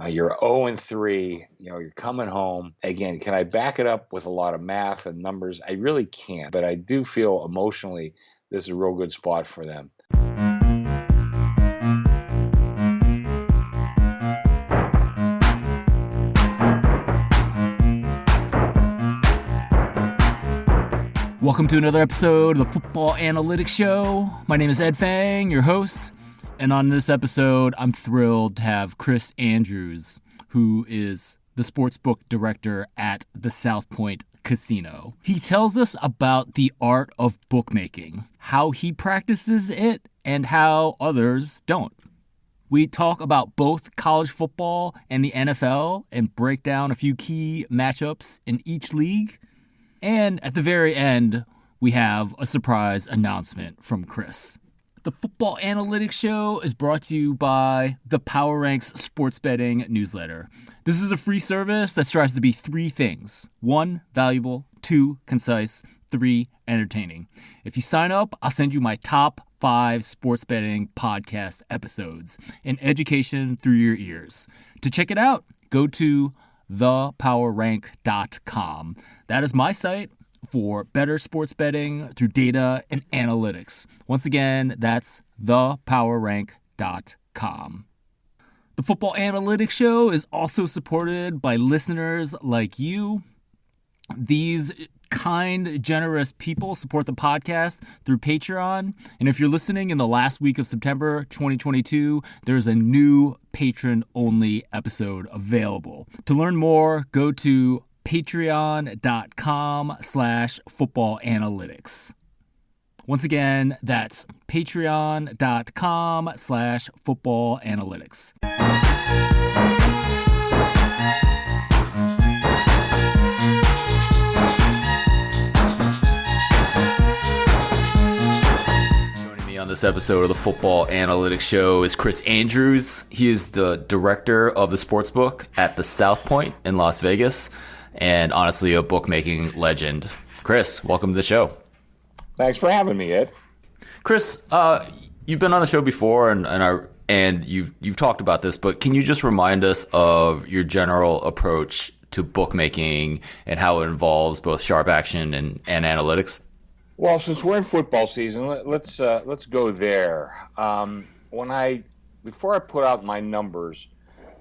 You're 0-3, you're coming home. Again, can I back it up with a lot of math and numbers? I really can't, but I do feel emotionally this is a real good spot for them. Welcome to another episode of the Football Analytics Show. My name is Ed Fang, your host. And on this episode, I'm thrilled to have Chris Andrews, who is the sportsbook director at the South Point Casino. He tells us about the art of bookmaking, how he practices it, and how others don't. We talk about both college football and the NFL and break down a few key matchups in each league. And at the very end, we have a surprise announcement from Chris. The Football Analytics Show is brought to you by the Power Ranks Sports Betting Newsletter. This is a free service that strives to be three things. 1, valuable. 2, concise. 3, entertaining. If you sign up, I'll send you my top 5 sports betting podcast episodes, an education through your ears. To check it out, go to thepowerrank.com. That is my site for better sports betting through data and analytics. Once again, that's thepowerrank.com. The Football Analytics Show is also supported by listeners like you. These kind, generous people support the podcast through Patreon. And if you're listening in the last week of September 2022, there's a new patron-only episode available. To learn more, go to patreon.com/footballanalytics. Once again, that's patreon.com/footballanalytics. Joining me on this episode of the Football Analytics Show is Chris Andrews. He is the director of the sportsbook at the South Point in Las Vegas, and honestly, a bookmaking legend. Chris, welcome to the show. Thanks for having me, Ed. Chris, you've been on the show before, and you've talked about this, but can you just remind us of your general approach to bookmaking and how it involves both sharp action and analytics? Well, since we're in football season, let's go there. Before I put out my numbers,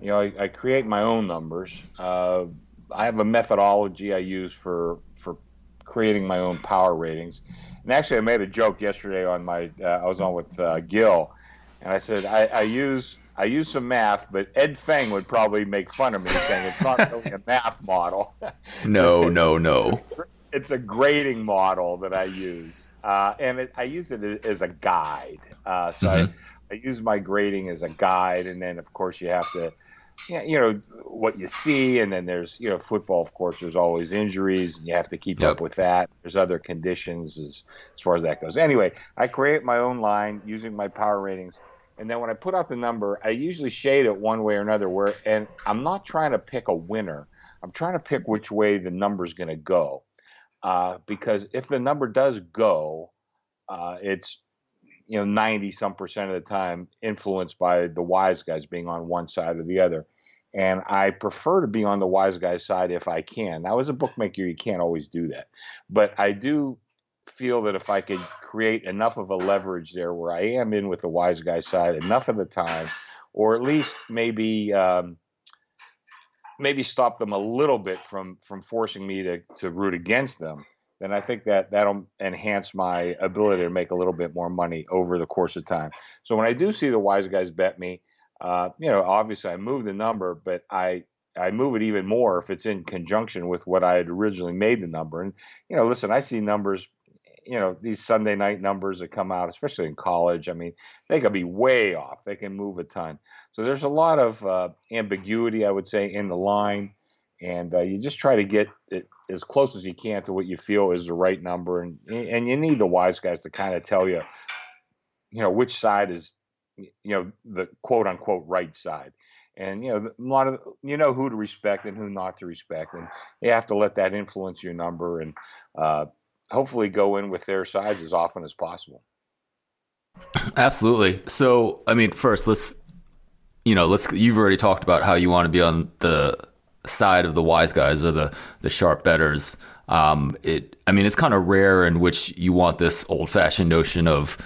I create my own numbers. I have a methodology I use for creating my own power ratings. And actually, I made a joke yesterday on I was on with Gil, and I said I use some math, but Ed Fang would probably make fun of me saying it's not really a math model. No. It's a grading model that I use, and I use it as a guide. I use my grading as a guide, and then of course you have to. Yeah, what you see, and then there's, football, of course, there's always injuries, and you have to keep up with that. There's other conditions as far as that goes. Anyway, I create my own line using my power ratings, and then when I put out the number, I usually shade it one way or another, and I'm not trying to pick a winner. I'm trying to pick which way the number's going to go, because if the number does go, it's 90-some% of the time influenced by the wise guys being on one side or the other. And I prefer to be on the wise guy's side if I can. Now, as a bookmaker, you can't always do that. But I do feel that if I could create enough of a leverage there where I am in with the wise guy's side enough of the time, or at least maybe stop them a little bit from forcing me to root against them, then I think that'll enhance my ability to make a little bit more money over the course of time. So when I do see the wise guys bet me, obviously I move the number, but I move it even more if it's in conjunction with what I had originally made the number. And, listen, I see numbers, these Sunday night numbers that come out, especially in college. I mean, they can be way off. They can move a ton. So there's a lot of ambiguity, I would say, in the line. And you just try to get it as close as you can to what you feel is the right number. And you need the wise guys to kind of tell you, which side is, the quote unquote right side. And, a lot of, who to respect and who not to respect. And you have to let that influence your number and hopefully go in with their sides as often as possible. Absolutely. So, I mean, first, you've already talked about how you want to be on the side of the wise guys or the sharp betters. It's kind of rare in which you want this old fashioned notion of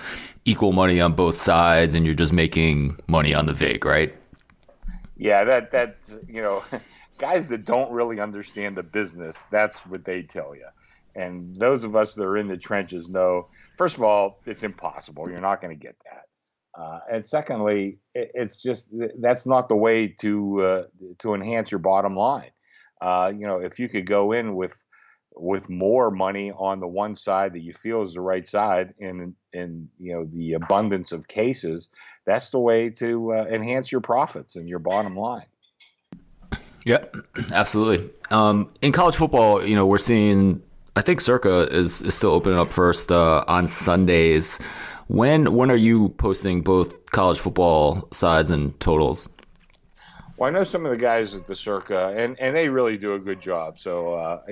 equal money on both sides and you're just making money on the vig, right? Yeah, that guys that don't really understand the business, that's what they tell you. And those of us that are in the trenches know, first of all, it's impossible. You're not going to get that. And secondly, it's just that's not the way to enhance your bottom line. If you could go in with more money on the one side that you feel is the right side, in the abundance of cases, that's the way to enhance your profits and your bottom line. Yeah, absolutely. In college football, we're seeing. I think Circa is still opening up first on Sundays. When are you posting both college football sides and totals? Well, I know some of the guys at the Circa, and they really do a good job. So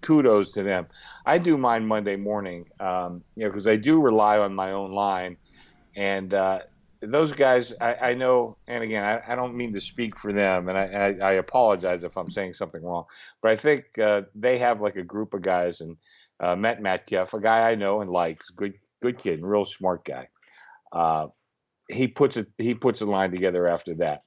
kudos to them. I do mine Monday morning, because I do rely on my own line, and those guys I know. And again, I don't mean to speak for them, and I apologize if I'm saying something wrong, but I think they have like a group of guys, and Matt Metcalf, a guy I know and likes, good kid, and real smart guy. Uh, he puts a line together after that.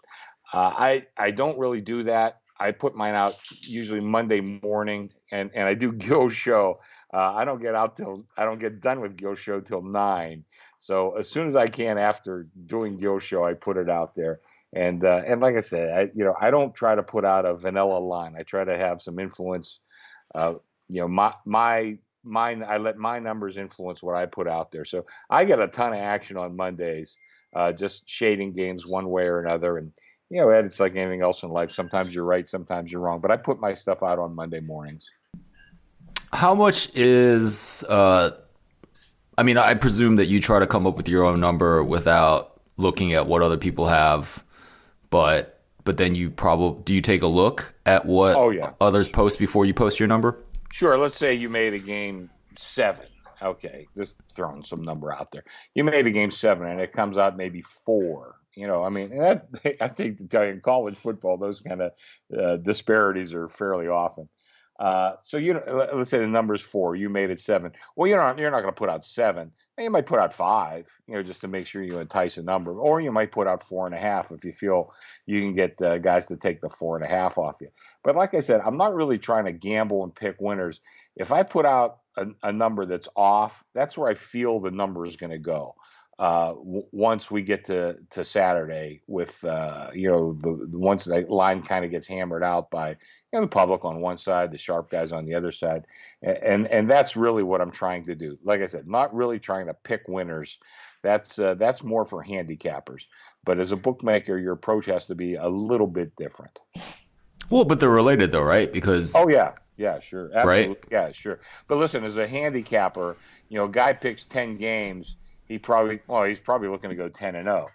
I don't really do that. I put mine out usually Monday morning, and I do Gil Show. I don't get done with Gil Show till 9. So as soon as I can after doing Gil Show, I put it out there. And like I said, I don't try to put out a vanilla line. I try to have some influence. Uh, mine, I let my numbers influence what I put out there. So I get a ton of action on Mondays, just shading games one way or another. And Ed, it's like anything else in life. Sometimes you're right, sometimes you're wrong. But I put my stuff out on Monday mornings. How much is? I presume that you try to come up with your own number without looking at what other people have, but then do you take a look at what others post before you post your number? Sure. Let's say you made a game 7. Okay, just throwing some number out there. You made a game 7, and it comes out maybe 4. I think to tell you, in college football, those kind of disparities are fairly often. So let's say the number's 4. You made it 7. Well, you're not going to put out 7. You might put out 5, just to make sure you entice a number, or you might put out 4.5 if you feel you can get guys to take the 4.5 off you. But like I said, I'm not really trying to gamble and pick winners. If I put out a number that's off, that's where I feel the number is going to go. Once we get to Saturday, with once the line kind of gets hammered out by the public on one side, the sharp guys on the other side, and that's really what I'm trying to do. Like I said, not really trying to pick winners. That's more for handicappers. But as a bookmaker, your approach has to be a little bit different. Well, but they're related though, right? Because yeah, sure, absolutely, right? Yeah, sure. But listen, as a handicapper, a guy picks 10 games. He's probably looking to go 10-0.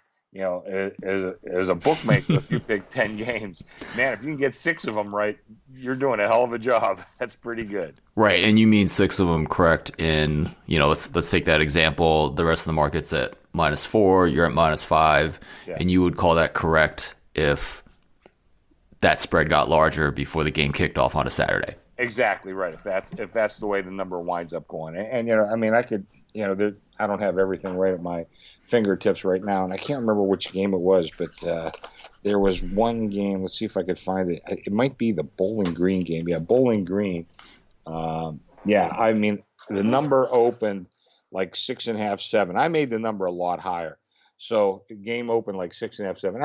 As a bookmaker, if you pick 10 games, man, if you can get 6 of them right, you're doing a hell of a job. That's pretty good. Right, and you mean 6 of them correct in, let's take that example. The rest of the market's at -4, you're at -5, and you would call that correct if that spread got larger before the game kicked off on a Saturday. Exactly right. If that's the way the number winds up going, and I could. I don't have everything right at my fingertips right now, and I can't remember which game it was, but there was one game. Let's see if I could find it. It might be the Bowling Green game. Yeah, Bowling Green. The number opened like 6.5, 7. I made the number a lot higher. So the game opened like 6.5, 7.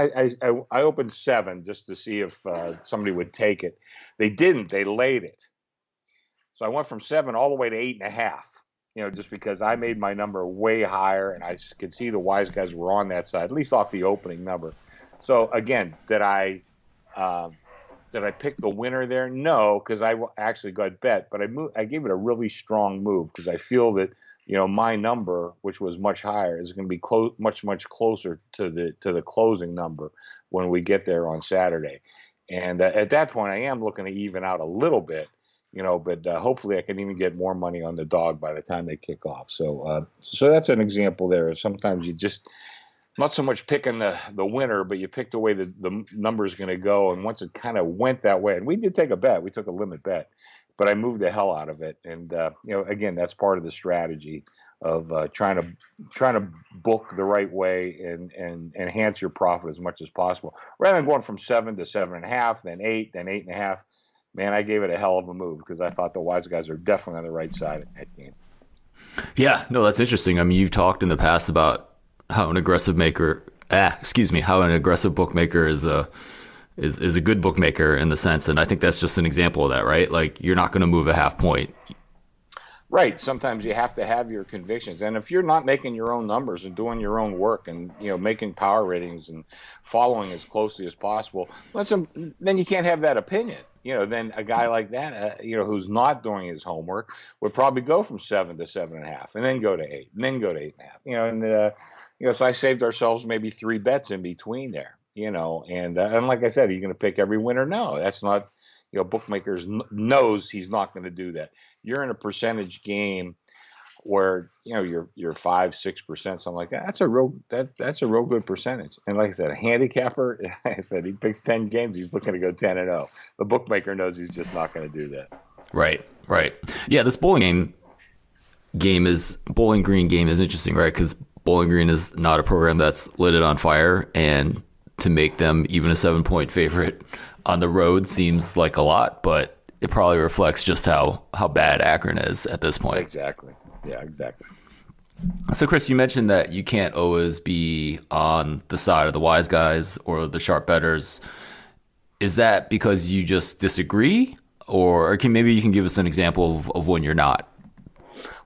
I opened 7 just to see if somebody would take it. They didn't. They laid it. So I went from 7 all the way to 8.5. Just because I made my number way higher, and I could see the wise guys were on that side, at least off the opening number. So again, did I pick the winner there? No, because I actually got bet, but I gave it a really strong move because I feel that my number, which was much higher, is going to be much closer to the closing number when we get there on Saturday. And at that point, I am looking to even out a little bit. But hopefully I can even get more money on the dog by the time they kick off. So that's an example there. Sometimes you just not so much picking the winner, but you pick the way the number is going to go. And once it kind of went that way, and we did take a bet, we took a limit bet, but I moved the hell out of it. And again, that's part of the strategy of trying to book the right way and enhance your profit as much as possible, rather than going from 7 to 7.5, then 8, then 8.5. Man, I gave it a hell of a move because I thought the wise guys are definitely on the right side of that game. Yeah, no, that's interesting. I mean, you've talked in the past about how an aggressive how an aggressive bookmaker is a good bookmaker in the sense, and I think that's just an example of that, right? Like, you're not going to move a half point. Right. Sometimes you have to have your convictions, and if you're not making your own numbers and doing your own work, and making power ratings and following as closely as possible, then you can't have that opinion. Then a guy like that, who's not doing his homework, would probably go from 7 to 7.5, and then go to 8, and then go to 8.5. So I saved ourselves maybe 3 bets in between there. And like I said, are you going to pick every winner? No, that's not. Bookmakers knows he's not going to do that. You're in a percentage game where you're 5-6%, something like that. That's a real good percentage. And like I said, a handicapper, I said he picks 10 games, he's looking to go 10-0. The bookmaker knows he's just not going to do that. Right. Yeah, this Bowling Green game is interesting, right? Because Bowling Green is not a program that's lit it on fire, and to make them even a 7-point favorite on the road seems like a lot, but it probably reflects just how bad Akron is at this point. Exactly. Yeah, exactly. So, Chris, you mentioned that you can't always be on the side of the wise guys or the sharp bettors. Is that because you just disagree, or maybe you can give us an example of when you're not?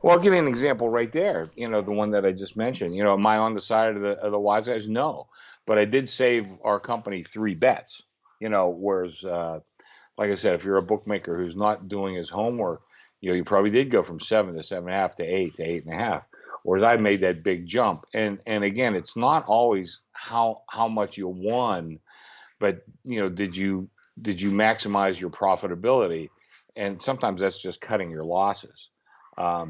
Well, I'll give you an example right there. The one that I just mentioned. Am I on the side of the wise guys? No, but I did save our company 3 bets. Whereas, like I said, if you're a bookmaker who's not doing his homework, you probably did go from 7 to 7.5 to 8 to 8.5. Whereas I made that big jump. And again, it's not always how much you won, but did you maximize your profitability? And sometimes that's just cutting your losses. I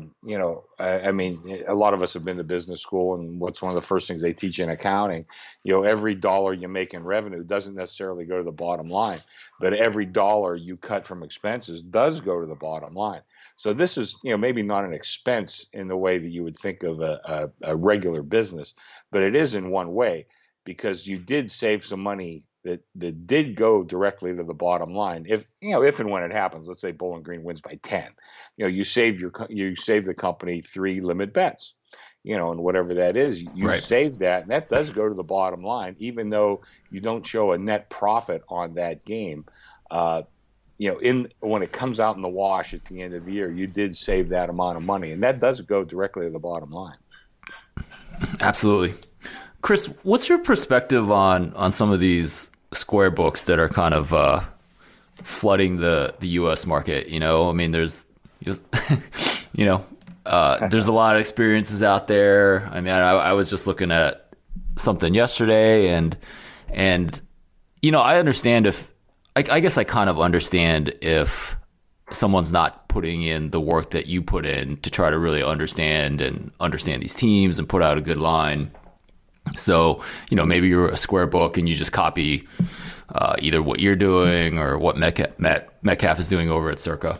mean, a lot of us have been to business school, and what's one of the first things they teach in accounting? Every dollar you make in revenue doesn't necessarily go to the bottom line, but every dollar you cut from expenses does go to the bottom line. So this is, maybe not an expense in the way that you would think of a regular business, but it is in one way, because you did save some money that did go directly to the bottom line. If and when it happens, let's say Bowling Green wins by 10, you saved the company 3 limit bets, and whatever that is, you Right. saved that, and that does go to the bottom line, even though you don't show a net profit on that game. When it comes out in the wash at the end of the year, you did save that amount of money, and that does go directly to the bottom line. Absolutely. Chris, what's your perspective on some of these square books that are kind of flooding the U.S. market? I mean, there's just, there's a lot of experiences out there. I mean, I was just looking at something yesterday, and I understand I guess I kind of understand if someone's not putting in the work that you put in to try to really understand these teams and put out a good line. So, maybe you're a square book and you just copy either what you're doing or what Metcalf is doing over at Circa.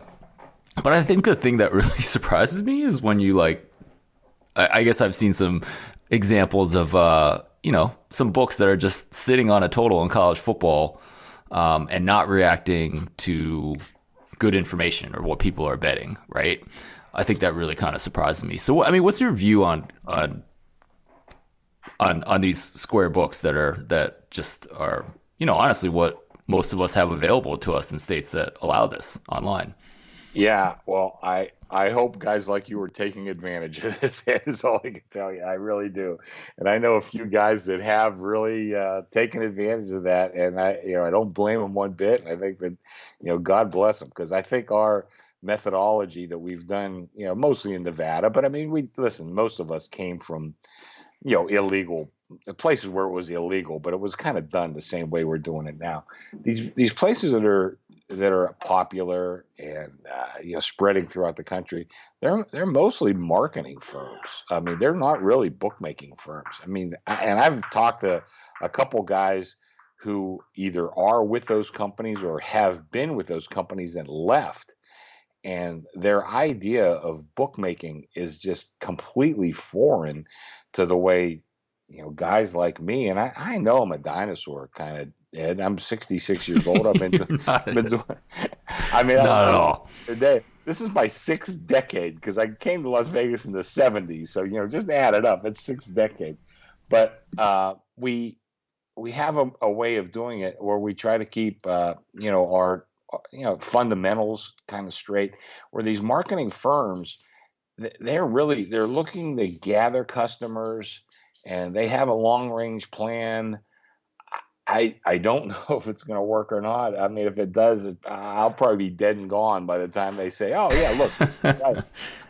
But I think the thing that really surprises me is when you I guess I've seen some examples of, some books that are just sitting on a total in college football and not reacting to good information or what people are betting, right? I think that really kind of surprises me. So, I mean, what's your view on these square books that just are, honestly what most of us have available to us in states that allow this online? Yeah, well, I hope guys like you are taking advantage of this. Is all I can tell you. I really do, and I know a few guys that have really taken advantage of that, and I don't blame them one bit. I think that God bless them, because I think our methodology that we've done, mostly in Nevada, but I mean, most of us came from illegal places where it was illegal, but it was kind of done the same way we're doing it now. These places that are that are popular and spreading throughout the country, they're mostly marketing firms. I mean, they're not really bookmaking firms. I mean, and I've talked to a couple guys who either are with those companies or have been with those companies and left, and their idea of bookmaking is just completely foreign to the way guys like me, and I know I'm a dinosaur kind of, Ed. I'm 66 years old. I've been doing. I mean, not at all. Today, this is my sixth decade because I came to Las Vegas in the 70s. So just add it up. It's 6 decades. But we have a way of doing it where we try to keep our fundamentals kind of straight. Where these marketing firms, they're looking to gather customers, and they have a long range plan. I don't know if it's going to work or not. I mean, if it does, I'll probably be dead and gone by the time they say, "Oh yeah, look."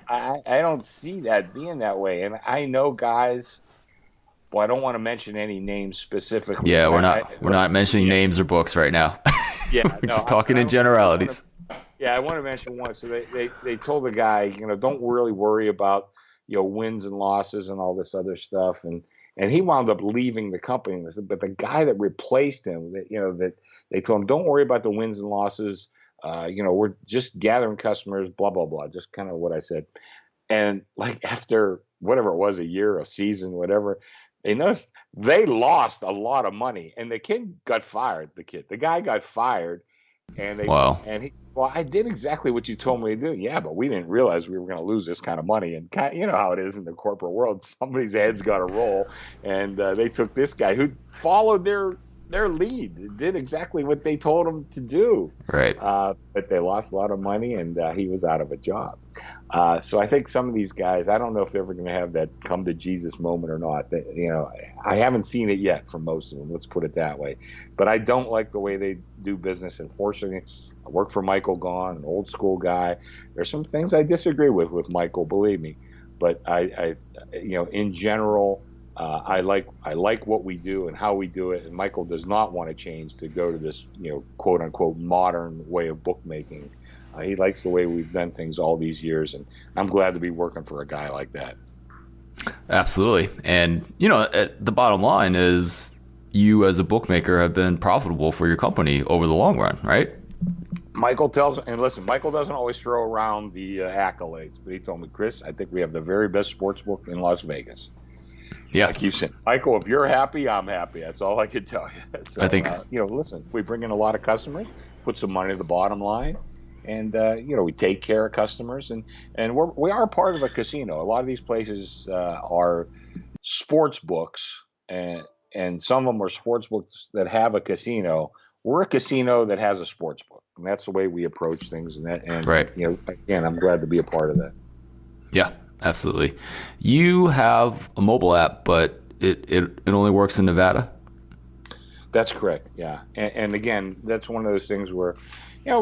I don't see that being that way, and I know guys. Well, I don't want to mention any names specifically. Yeah, we're not mentioning names or books right now. Yeah, we're just talking in generalities. I want to mention one. So they told the guy, don't really worry about wins and losses and all this other stuff, and he wound up leaving the company. But the guy that replaced him, that they told him, don't worry about the wins and losses. We're just gathering customers, blah blah blah. Just kind of what I said. And like after whatever it was, a year, a season, whatever, they noticed they lost a lot of money, and the kid got fired. The guy got fired. And and he said, well, I did exactly what you told me to do. Yeah, but we didn't realize we were going to lose this kind of money. And you know how it is in the corporate world. Somebody's head's got to roll. And they took this guy who followed their lead, did exactly what they told him to do. Right. But they lost a lot of money, and he was out of a job. So I think some of these guys, I don't know if they're ever going to have that come to Jesus moment or not. I haven't seen it yet from most of them. Let's put it that way. But I don't like the way they do business. Unfortunately, I work for Michael Gaughan, an old school guy. There's some things I disagree with Michael, believe me. But I in general, I like what we do and how we do it. And Michael does not want to change to go to this, quote unquote modern way of bookmaking. He likes the way we've done things all these years, and I'm glad to be working for a guy like that. Absolutely. And, the bottom line is you as a bookmaker have been profitable for your company over the long run, right? Michael doesn't always throw around the accolades, but he told me, Chris, I think we have the very best sports book in Las Vegas. Yeah. I keep saying, Michael, if you're happy, I'm happy. That's all I can tell you. So, I think, listen, we bring in a lot of customers, put some money to the bottom line. And, we take care of customers, and we are part of a casino. A lot of these places are sports books, and some of them are sports books that have a casino. We're a casino that has a sports book, and that's the way we approach things. Right. Again, I'm glad to be a part of that. Yeah, absolutely. You have a mobile app, but it only works in Nevada? That's correct, yeah. And again, that's one of those things where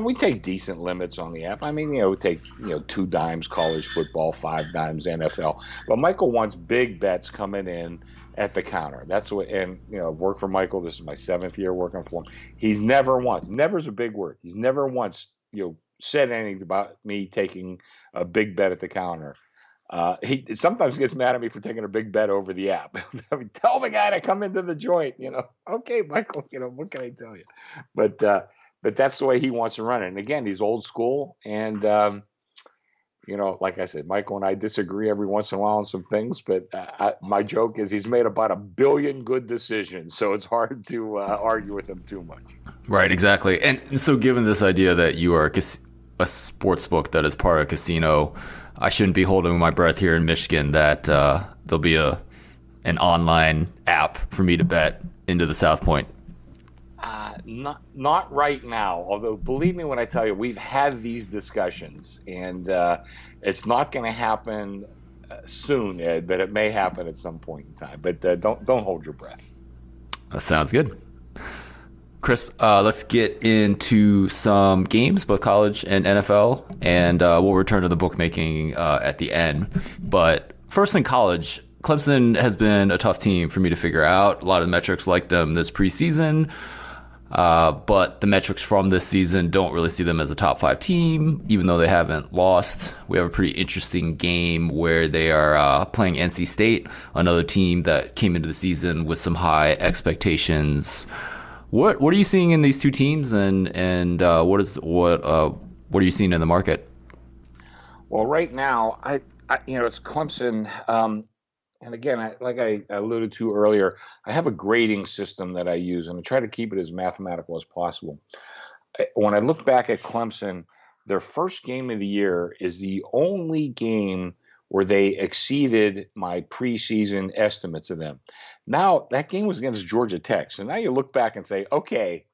we take decent limits on the app. I mean, we take, 2 dimes college football, 5 dimes NFL. But Michael wants big bets coming in at the counter. That's what, and, I've worked for Michael. This is my 7th year working for him. He's never's a big word. He's never once, said anything about me taking a big bet at the counter. He sometimes gets mad at me for taking a big bet over the app. I mean, tell the guy to come into the joint, Okay, Michael, what can I tell you? But that's the way he wants to run it. And again, he's old school. And, like I said, Michael and I disagree every once in a while on some things. But my joke is he's made about 1 billion good decisions. So it's hard to argue with him too much. Right, exactly. And so given this idea that you are a sports book that is part of a casino, I shouldn't be holding my breath here in Michigan that there'll be an online app for me to bet into the South Point. Not right now, although believe me when I tell you, we've had these discussions, and it's not going to happen soon, Ed, but it may happen at some point in time. But don't hold your breath. That sounds good. Chris, let's get into some games, both college and NFL, and we'll return to the bookmaking at the end. But first in college, Clemson has been a tough team for me to figure out. A lot of the metrics like them this preseason. But the metrics from this season don't really see them as a top 5 team, even though they haven't lost. We have a pretty interesting game where they are playing NC State, another team that came into the season with some high expectations. What are you seeing in these two teams, and what are you seeing in the market? Well, right now, I it's Clemson. And again, like I alluded to earlier, I have a grading system that I use, and I try to keep it as mathematical as possible. When I look back at Clemson, their first game of the year is the only game where they exceeded my preseason estimates of them. Now, that game was against Georgia Tech. So now you look back and say, okay,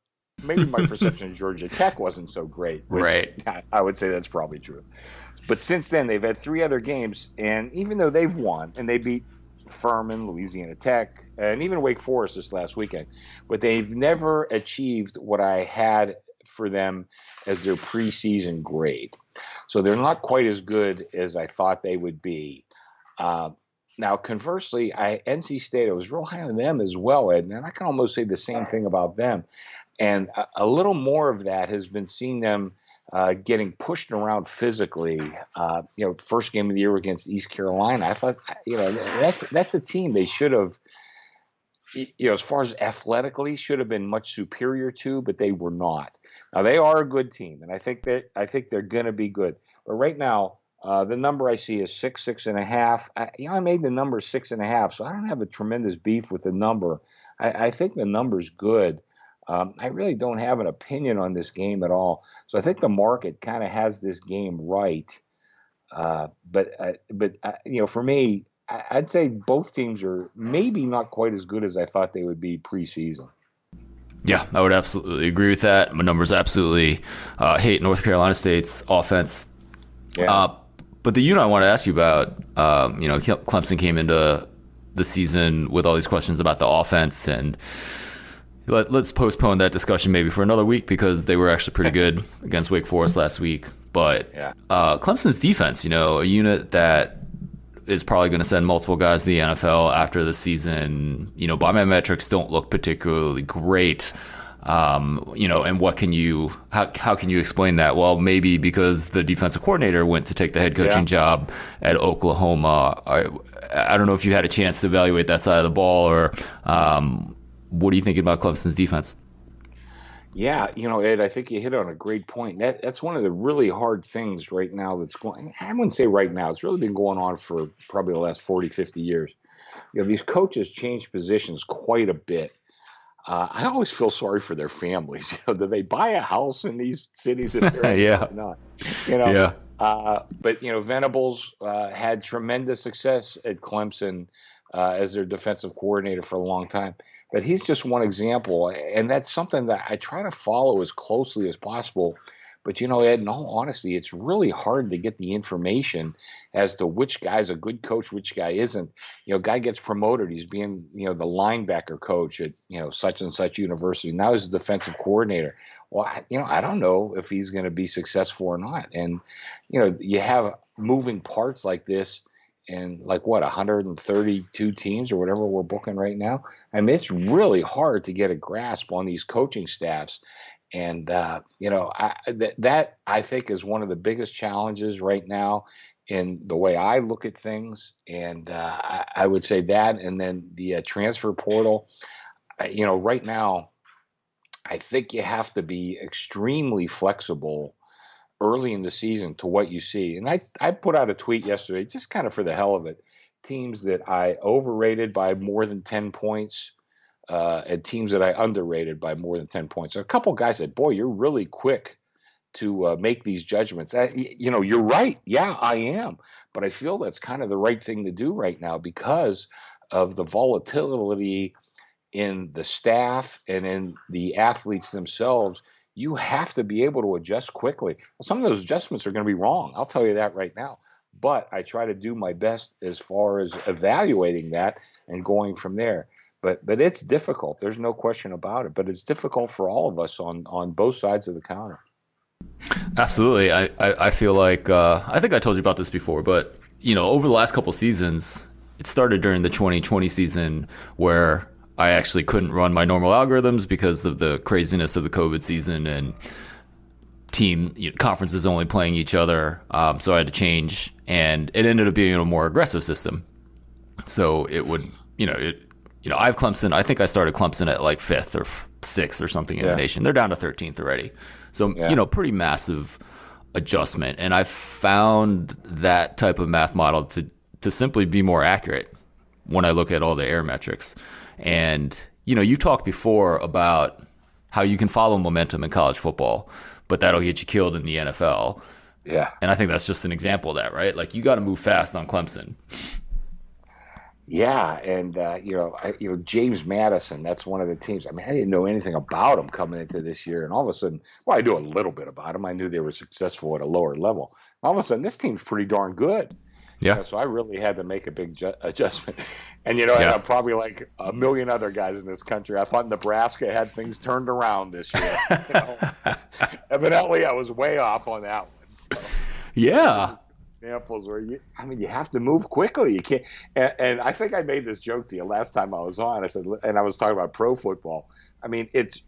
maybe my perception of Georgia Tech wasn't so great. Right. I would say that's probably true. But since then, they've had 3 other games, and even though they've won, and they beat Furman, Louisiana Tech, and even Wake Forest this last weekend, but they've never achieved what I had for them as their preseason grade. So they're not quite as good as I thought they would be. Now, conversely, NC State, I was real high on them as well, Ed, and I can almost say the same thing about them. And a little more of that has been seeing them getting pushed around physically. First game of the year against East Carolina, I thought, that's a team they should have, as far as athletically, should have been much superior to, but they were not. Now they are a good team, and I think they're going to be good. But right now, the number I see is 6.5. I made the number 6.5, so I don't have a tremendous beef with the number. I think the number's good. I really don't have an opinion on this game at all. So I think the market kind of has this game right. But for me, I'd say both teams are maybe not quite as good as I thought they would be preseason. Yeah, I would absolutely agree with that. My numbers absolutely hate North Carolina State's offense. Yeah. But the unit I want to ask you about, Clemson came into the season with all these questions about the offense, and let's postpone that discussion maybe for another week because they were actually pretty good against Wake Forest last week. But Clemson's defense, a unit that is probably going to send multiple guys to the NFL after the season, by my metrics, don't look particularly great. And how can you explain that? Well, maybe because the defensive coordinator went to take the head coaching job at Oklahoma. I don't know if you had a chance to evaluate that side of the ball, or what are you thinking about Clemson's defense? Yeah, Ed, I think you hit on a great point. That's one of the really hard things right now that's going. I wouldn't say right now. It's really been going on for probably the last 40, 50 years. These coaches change positions quite a bit. I always feel sorry for their families. Do they buy a house in these cities if they're not? But Venables had tremendous success at Clemson as their defensive coordinator for a long time. But he's just one example, and that's something that I try to follow as closely as possible. But, Ed, in all honesty, it's really hard to get the information as to which guy's a good coach, which guy isn't. Guy gets promoted. He's being, the linebacker coach at, such and such university. Now he's the defensive coordinator. Well, I don't know if he's going to be successful or not. And, you have moving parts like this. And 132 teams or whatever we're booking right now. I mean, it's really hard to get a grasp on these coaching staffs. And, that I think is one of the biggest challenges right now in the way I look at things. And I would say that, and then the transfer portal, right now, I think you have to be extremely flexible early in the season to what you see. And I put out a tweet yesterday, just kind of for the hell of it, teams that I overrated by more than 10 points and teams that I underrated by more than 10 points. So a couple guys said, boy, you're really quick to make these judgments. You're right. Yeah, I am. But I feel that's kind of the right thing to do right now because of the volatility in the staff and in the athletes themselves. You have to be able to adjust quickly. Some of those adjustments are going to be wrong. I'll tell you that right now. But I try to do my best as far as evaluating that and going from there. But it's difficult. There's no question about it. But it's difficult for all of us on both sides of the counter. Absolutely. I feel like I think I told you about this before, but over the last couple seasons, it started during the 2020 season where I actually couldn't run my normal algorithms because of the craziness of the COVID season and conferences only playing each other. So I had to change, and it ended up being a more aggressive system. So it would, I have Clemson. I think I started Clemson at like 5th or 6th or something in the nation. They're down to 13th already. So, pretty massive adjustment. And I found that type of math model to simply be more accurate when I look at all the air metrics. And, you talked before about how you can follow momentum in college football, but that'll get you killed in the NFL. Yeah. And I think that's just an example of that, right? Like, you got to move fast on Clemson. Yeah, and James Madison, that's one of the teams. I mean, I didn't know anything about him coming into this year, and all of a sudden, well, I knew a little bit about him. I knew they were successful at a lower level. All of a sudden, this team's pretty darn good. Yeah. So I really had to make a big adjustment. And and I'm probably like a million other guys in this country. I thought Nebraska had things turned around this year. Evidently, I was way off on that one. So. Yeah. Examples where you have to move quickly. You can't. And I think I made this joke to you last time I was on. I said, and I was talking about pro football. I mean, it's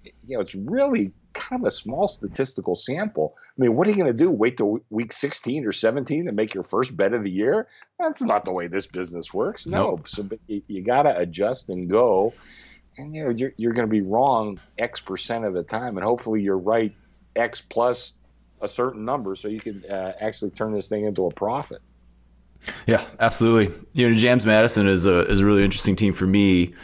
really kind of a small statistical sample. I mean, what are you going to do? Wait till week 16 or 17 to make your first bet of the year? That's not the way this business works. No. Nope. So you got to adjust and go. And you're going to be wrong X% of the time, and hopefully you're right X plus a certain number, so you can actually turn this thing into a profit. Yeah, absolutely. James Madison is a really interesting team for me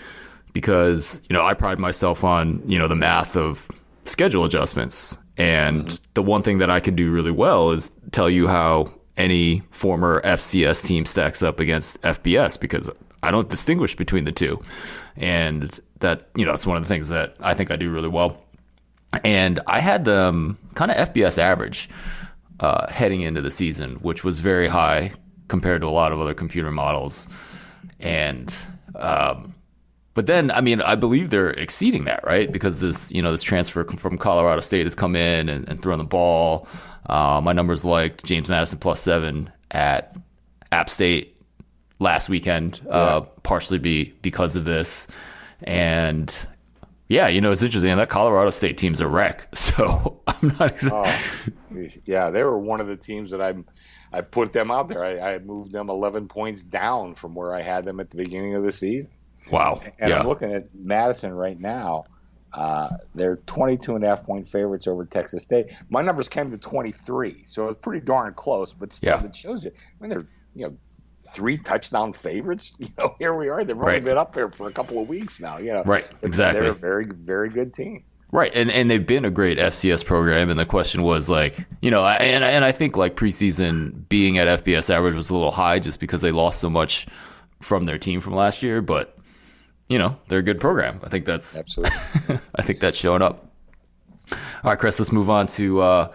because I pride myself on the math of schedule adjustments, and the one thing that I can do really well is tell you how any former FCS team stacks up against FBS, because I don't distinguish between the two, and that it's one of the things that I think I do really well. And I had them kind of FBS average heading into the season, which was very high compared to a lot of other computer models. And but then, I believe they're exceeding that, right? Because this transfer from Colorado State has come in and thrown the ball. My numbers like James Madison +7 at App State last weekend, partially because of this. And yeah, it's interesting. That Colorado State team's a wreck. So I'm not exactly. Yeah, they were one of the teams that I put them out there. I moved them 11 points down from where I had them at the beginning of the season. Wow. And I'm looking at Madison right now. They're 22.5-point favorites over Texas State. My numbers came to 23, so it's pretty darn close. But still, it shows you. They're 3 touchdown favorites. Here we are. They've only been up there for a couple of weeks now. Right. Exactly. They're a very, very good team. Right, and they've been a great FCS program, and the question was like, and I think like preseason being at FBS average was a little high just because they lost so much from their team from last year, but they're a good program. I think that's absolutely. I think that's showing up. All right, Chris, let's move on to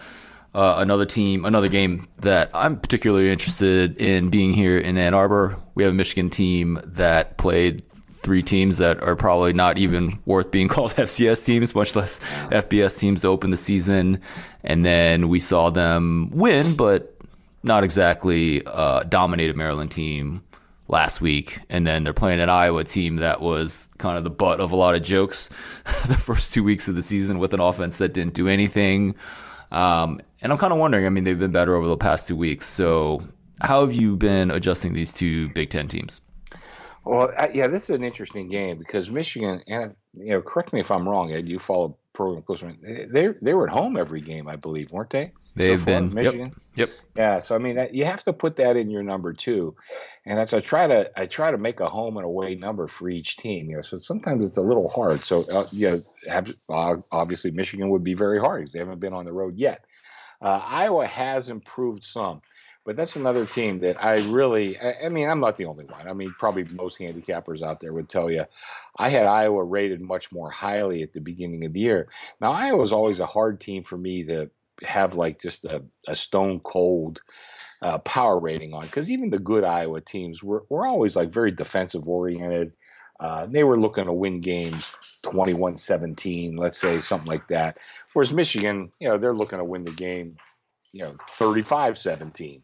another game that I'm particularly interested in being here in Ann Arbor. We have a Michigan team that played 3 teams that are probably not even worth being called FCS teams, much less FBS teams to open the season. And then we saw them win, but not exactly dominate a Maryland team last week. And then they're playing an Iowa team that was kind of the butt of a lot of jokes the first 2 weeks of the season with an offense that didn't do anything. And I'm kind of wondering, they've been better over the past 2 weeks. So how have you been adjusting these 2 Big Ten teams? Well, this is an interesting game because Michigan, and correct me if I'm wrong, Ed, you follow program closer. They were at home every game, I believe, weren't they? They've been Michigan. Yep. Yeah, so you have to put that in your number too, and as I try to make a home and away number for each team. So sometimes it's a little hard. So obviously Michigan would be very hard because they haven't been on the road yet. Iowa has improved some. But that's another team that I really, I'm not the only one. Probably most handicappers out there would tell you I had Iowa rated much more highly at the beginning of the year. Now, Iowa was always a hard team for me to have like just a stone cold power rating on, because even the good Iowa teams were always like very defensive oriented. They were looking to win games 21-17, let's say, something like that. Whereas Michigan, they're looking to win the game, 35-17.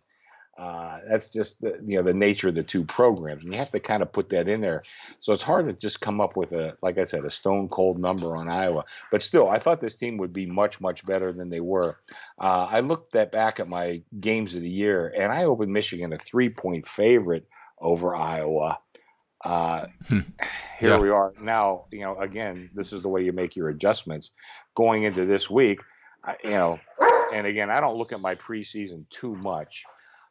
That's just the nature of the two programs, and you have to kind of put that in there. So it's hard to just come up with like I said, a stone cold number on Iowa. But still, I thought this team would be much, much better than they were. I looked back at my games of the year, and I opened Michigan a 3-point favorite over Iowa. Here we are now. Again, this is the way you make your adjustments going into this week. And again, I don't look at my preseason too much.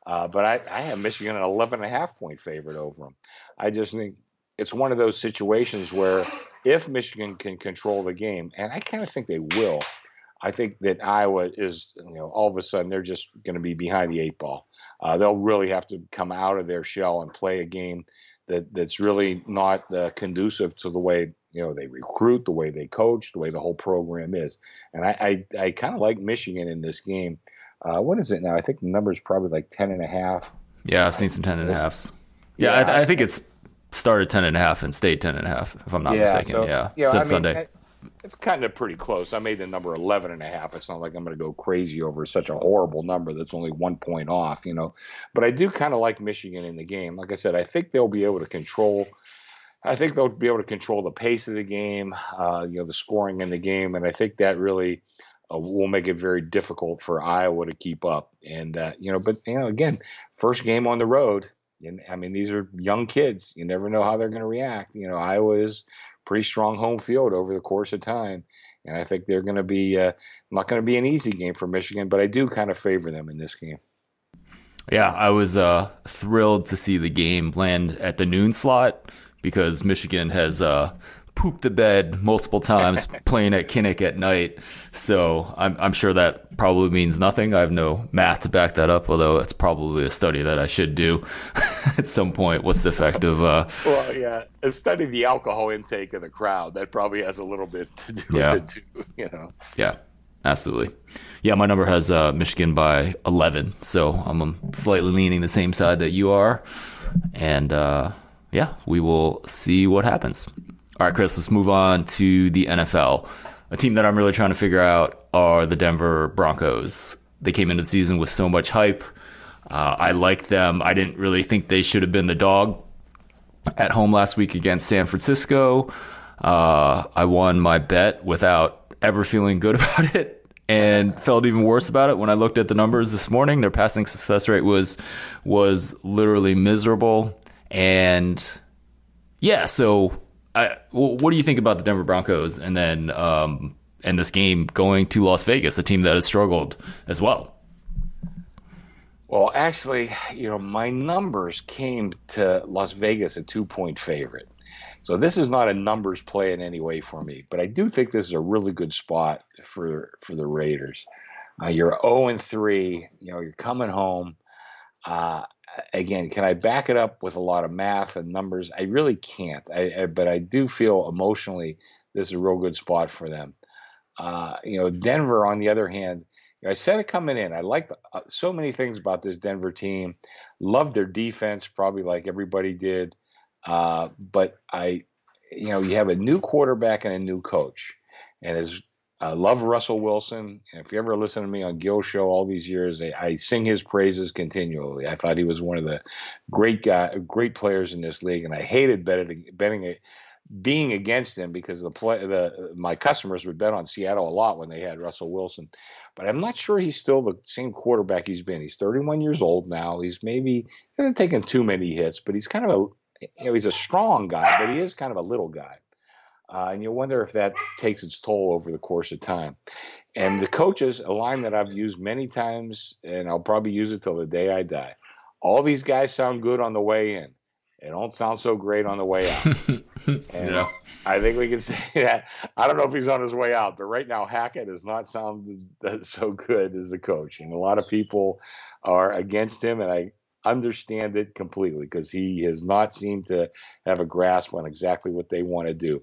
But I have Michigan an 11.5-point favorite over them. I just think it's one of those situations where if Michigan can control the game, and I kind of think they will, I think that Iowa is, all of a sudden they're just going to be behind the 8 ball. They'll really have to come out of their shell and play a game that's really not conducive to the way they recruit, the way they coach, the way the whole program is. And I kind of like Michigan in this game. What is it now? I think the number is probably like 10.5. Yeah, I've seen some 10.5s. Yeah, I think it's started 10.5 and stayed 10.5, if I'm not mistaken. So, since Sunday. It's kind of pretty close. I made the number 11.5. It's not like I'm going to go crazy over such a horrible number that's only 1 point off, But I do kind of like Michigan in the game. Like I said, I think they'll be able to control. I think they'll be able to control the pace of the game, the scoring in the game, and I think that really will make it very difficult for Iowa to keep up. And again, first game on the road. And I mean, these are young kids. You never know how they're going to react. Iowa is pretty strong home field over the course of time, and I think they're going to be not going to be an easy game for Michigan, but I do kind of favor them in this game. Yeah, I was thrilled to see the game land at the noon slot because Michigan has pooped the bed multiple times playing at Kinnick at night. So I'm sure that probably means nothing. I have no math to back that up, although it's probably a study that I should do at some point. What's the effect of study the alcohol intake of the crowd. That probably has a little bit to do with it too, Yeah, absolutely. Yeah, my number has Michigan by 11, so I'm slightly leaning the same side that you are. And we will see what happens. All right, Chris, let's move on to the NFL. A team that I'm really trying to figure out are the Denver Broncos. They came into the season with so much hype. I like them. I didn't really think they should have been the dog at home last week against San Francisco. I won my bet without ever feeling good about it and felt even worse about it when I looked at the numbers this morning. Their passing success rate was literally miserable. And so what do you think about the Denver Broncos and then and this game going to Las Vegas, a team that has struggled as well? Well, actually, my numbers came to Las Vegas a 2-point favorite. So this is not a numbers play in any way for me, but I do think this is a really good spot for the Raiders. You're 0-3, you're coming home. Again, can I back it up with a lot of math and numbers? I really can't. But I do feel emotionally this is a real good spot for them. Denver, on the other hand, I said it coming in. I like so many things about this Denver team. Loved their defense, probably like everybody did. But you have a new quarterback and a new coach, and I love Russell Wilson. And if you ever listen to me on Gil's show all these years, I sing his praises continually. I thought he was one of the great players in this league, and I hated being against him because my customers would bet on Seattle a lot when they had Russell Wilson. But I'm not sure he's still the same quarterback he's been. He's 31 years old now. He's maybe hasn't taken too many hits, but he's kind of he's a strong guy, but he is kind of a little guy. And you wonder if that takes its toll over the course of time. And the coaches, a line that I've used many times, and I'll probably use it till the day I die. All these guys sound good on the way in. They don't sound so great on the way out. And I think we can say that. I don't know if he's on his way out, but right now Hackett does not sound so good as a coach. And a lot of people are against him, and I understand it completely because he has not seemed to have a grasp on exactly what they want to do.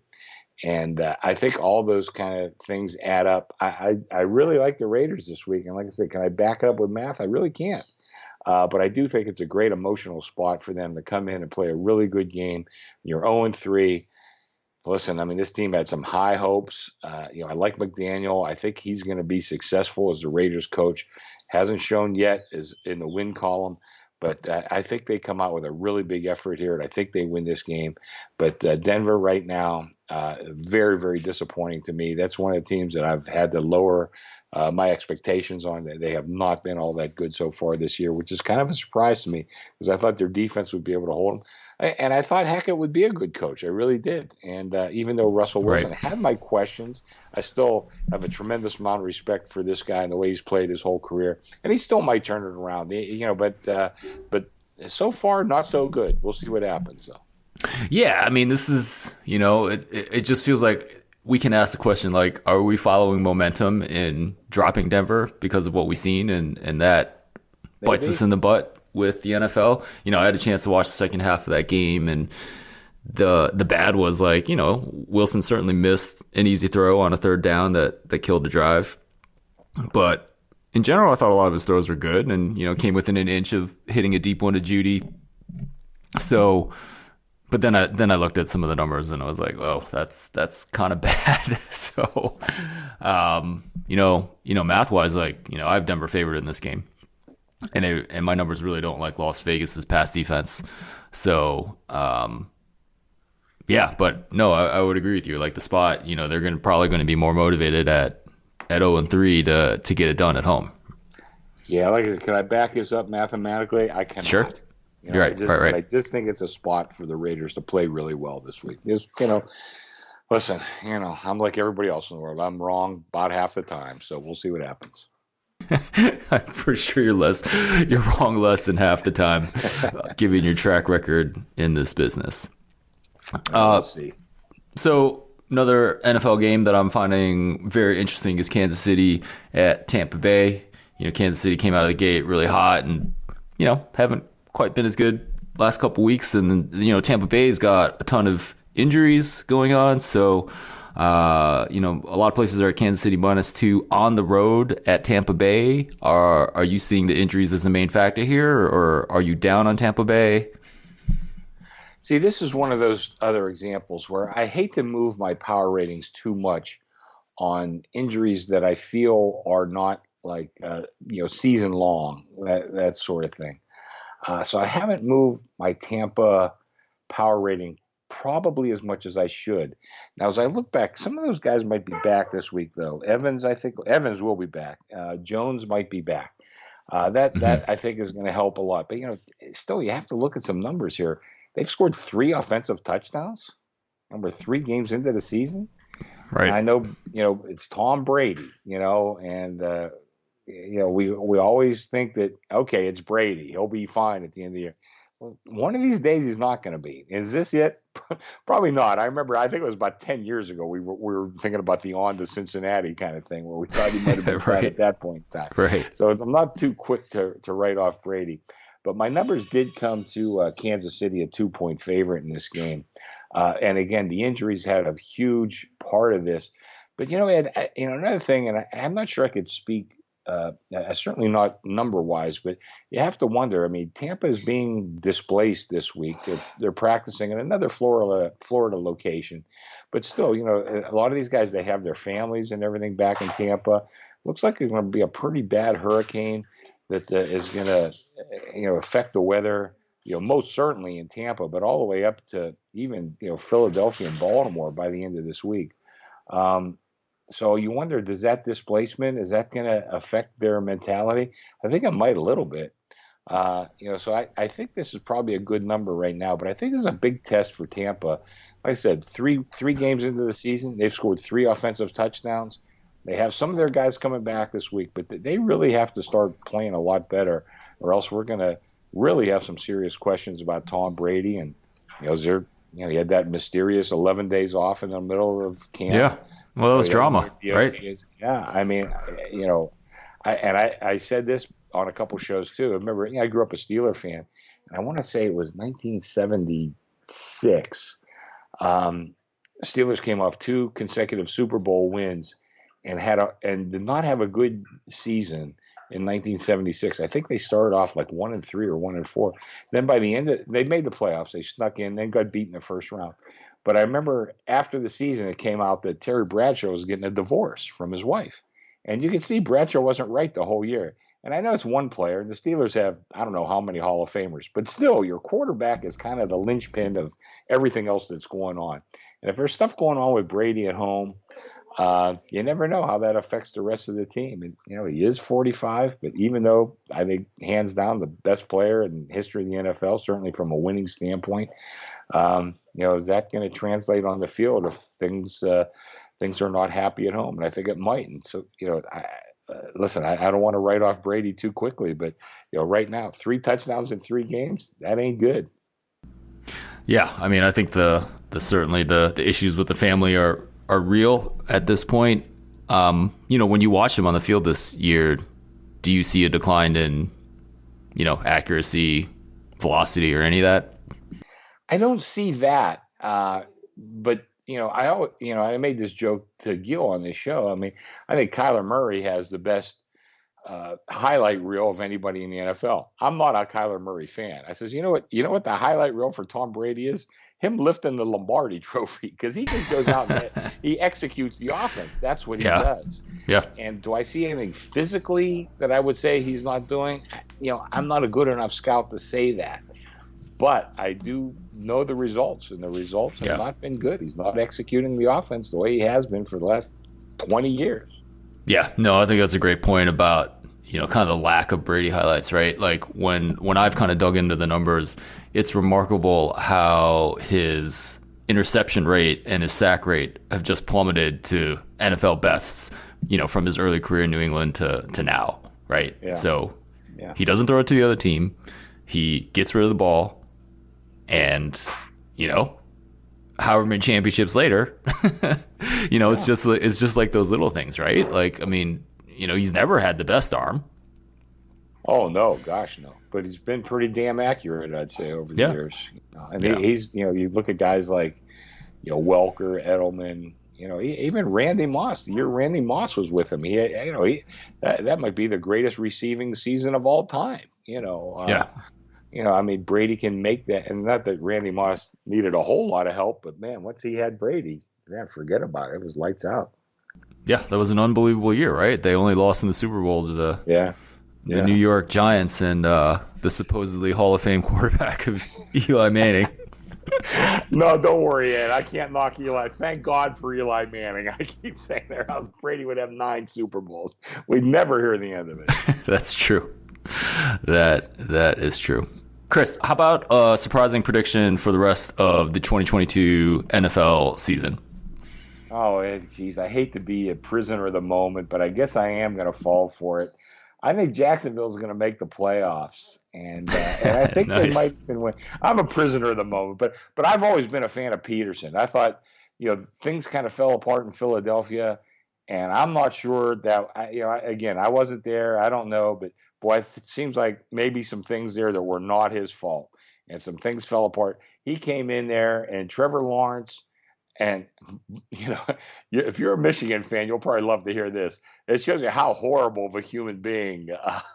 And I think all those kind of things add up. I really like the Raiders this week. And like I said, can I back it up with math? I really can't. But I do think it's a great emotional spot for them to come in and play a really good game. You're 0-3. Listen, I mean, this team had some high hopes. I like McDaniel. I think he's going to be successful as the Raiders coach. Hasn't shown yet is in the win column. But I think they come out with a really big effort here, and I think they win this game. But Denver right now, very, very disappointing to me. That's one of the teams that I've had to lower my expectations on. They have not been all that good so far this year, which is kind of a surprise to me because I thought their defense would be able to hold them. And I thought Hackett would be a good coach. I really did. And even though Russell Wilson had my questions, I still have a tremendous amount of respect for this guy and the way he's played his whole career. And he still might turn it around, but so far not so good. We'll see what happens, though. Yeah, I mean, this is, it just feels like we can ask the question, like, are we following momentum in dropping Denver because of what we've seen, and that bites us in the butt with the NFL. I had a chance to watch the second half of that game, and the bad was, like, Wilson certainly missed an easy throw on a third down that killed the drive. But in general, I thought a lot of his throws were good and, came within an inch of hitting a deep one to Judy. So, but then I looked at some of the numbers and I was like, oh, that's kind of bad. So, math wise, like, I have Denver favored in this game. And my numbers really don't like Las Vegas's pass defense. So, yeah, but no, I would agree with you. Like the spot, they're probably going to be more motivated at 0-3 to get it done at home. Yeah, can I back this up mathematically? I cannot. Sure. You're right. Right. I just think it's a spot for the Raiders to play really well this week. Listen, I'm like everybody else in the world. I'm wrong about half the time, so we'll see what happens. I'm for sure you're wrong less than half the time, given your track record in this business. Let's see. So another NFL game that I'm finding very interesting is Kansas City at Tampa Bay. Kansas City came out of the gate really hot and, haven't quite been as good last couple weeks. And then, Tampa Bay's got a ton of injuries going on. So, a lot of places are at Kansas City -2 on the road at Tampa Bay. Are you seeing the injuries as the main factor here, or are you down on Tampa Bay? See, this is one of those other examples where I hate to move my power ratings too much on injuries that I feel are not like, season long, that sort of thing. So I haven't moved my Tampa power rating probably as much as I should. Now, as I look back, some of those guys might be back this week, though. Evans will be back. Jones might be back. That I think is going to help a lot. But, still, you have to look at some numbers here. They've scored 3 offensive touchdowns. Number 3 games into the season. Right. And I know, it's Tom Brady, and, we always think that, okay, it's Brady. He'll be fine at the end of the year. Well, one of these days he's not going to be. Is this it? Probably not. I think it was about 10 years ago we were thinking about the on to Cincinnati kind of thing where we thought he might have been right at that point in time. Right. So I'm not too quick to write off Brady. But my numbers did come to Kansas City a 2-point favorite in this game. And again, the injuries had a huge part of this. But, Ed, another thing, and I'm not sure I could speak, certainly not number-wise, but you have to wonder. I mean, Tampa is being displaced this week. They're practicing in another Florida location. But still, a lot of these guys, they have their families and everything back in Tampa. Looks like it's going to be a pretty bad hurricane that is going to, affect the weather, most certainly in Tampa, but all the way up to even, Philadelphia and Baltimore by the end of this week. So you wonder, does that displacement, is that going to affect their mentality? I think it might a little bit. So I think this is probably a good number right now, but I think this is a big test for Tampa. Like I said, three games into the season, they've scored 3 offensive touchdowns. They have some of their guys coming back this week, but they really have to start playing a lot better, or else we're going to really have some serious questions about Tom Brady. And, he had that mysterious 11 days off in the middle of camp. Yeah. Well, that was drama, right? Yeah. I mean, I said this on a couple shows too. I remember, I grew up a Steeler fan, and I want to say it was 1976. Steelers came off 2 consecutive Super Bowl wins and did not have a good season in 1976. I think they started off like 1-3 or 1-4. Then by the end, they made the playoffs. They snuck in, then got beat in the first round. But I remember after the season, it came out that Terry Bradshaw was getting a divorce from his wife. And you could see Bradshaw wasn't right the whole year. And I know it's one player. The Steelers have, I don't know how many Hall of Famers, but still, your quarterback is kind of the linchpin of everything else that's going on. And if there's stuff going on with Brady at home, you never know how that affects the rest of the team. And, he is 45, but even though I think hands down the best player in history of the NFL, certainly from a winning standpoint, is that going to translate on the field if things are not happy at home? And I think it might. And so, listen, I don't want to write off Brady too quickly, but right now, 3 touchdowns in 3 games, that ain't good. Yeah, I mean, I think certainly the issues with the family are real at this point. When you watch him on the field this year, do you see a decline in, accuracy, velocity, or any of that? I don't see that, but I made this joke to Gil on this show. I mean, I think Kyler Murray has the best highlight reel of anybody in the NFL. I'm not a Kyler Murray fan. I says, you know what the highlight reel for Tom Brady is? Him lifting the Lombardi Trophy, because he just goes out and he executes the offense. That's what he does. Yeah. And do I see anything physically that I would say he's not doing? I'm not a good enough scout to say that. But I do know the results, and the results have not been good. He's not executing the offense the way he has been for the last 20 years. Yeah, no, I think that's a great point about, kind of the lack of Brady highlights, right? Like when I've kind of dug into the numbers, it's remarkable how his interception rate and his sack rate have just plummeted to NFL bests, from his early career in New England to now, right? Yeah. So he doesn't throw it to the other team. He gets rid of the ball. And, however many championships later, it's just like those little things, right? Like, I mean, he's never had the best arm. Oh, no, gosh, no. But he's been pretty damn accurate, I'd say, over the years. And he's, you look at guys like, Welker, Edelman, even Randy Moss. The year Randy Moss was with him, that might be the greatest receiving season of all time, I mean, Brady can make that. And not that Randy Moss needed a whole lot of help, but, man, once he had Brady, forget about it. It was lights out. Yeah, that was an unbelievable year, right? They only lost in the Super Bowl to the New York Giants and the supposedly Hall of Fame quarterback of Eli Manning. No, don't worry, Ed. I can't knock Eli. Thank God for Eli Manning. I keep saying there, Brady would have 9 Super Bowls. We'd never hear the end of it. That's true. That is true. Chris, how about a surprising prediction for the rest of the 2022 NFL season? Oh, geez, I hate to be a prisoner of the moment, but I guess I am going to fall for it. I think Jacksonville's going to make the playoffs, and I think Nice. They might even win. I'm a prisoner of the moment, but I've always been a fan of Peterson. I thought, things kind of fell apart in Philadelphia, and I'm not sure that, again, I wasn't there. I don't know, but boy, it seems like maybe some things there that were not his fault, and some things fell apart. He came in there, and Trevor Lawrence, and if you're a Michigan fan, you'll probably love to hear this. It shows you how horrible of a human being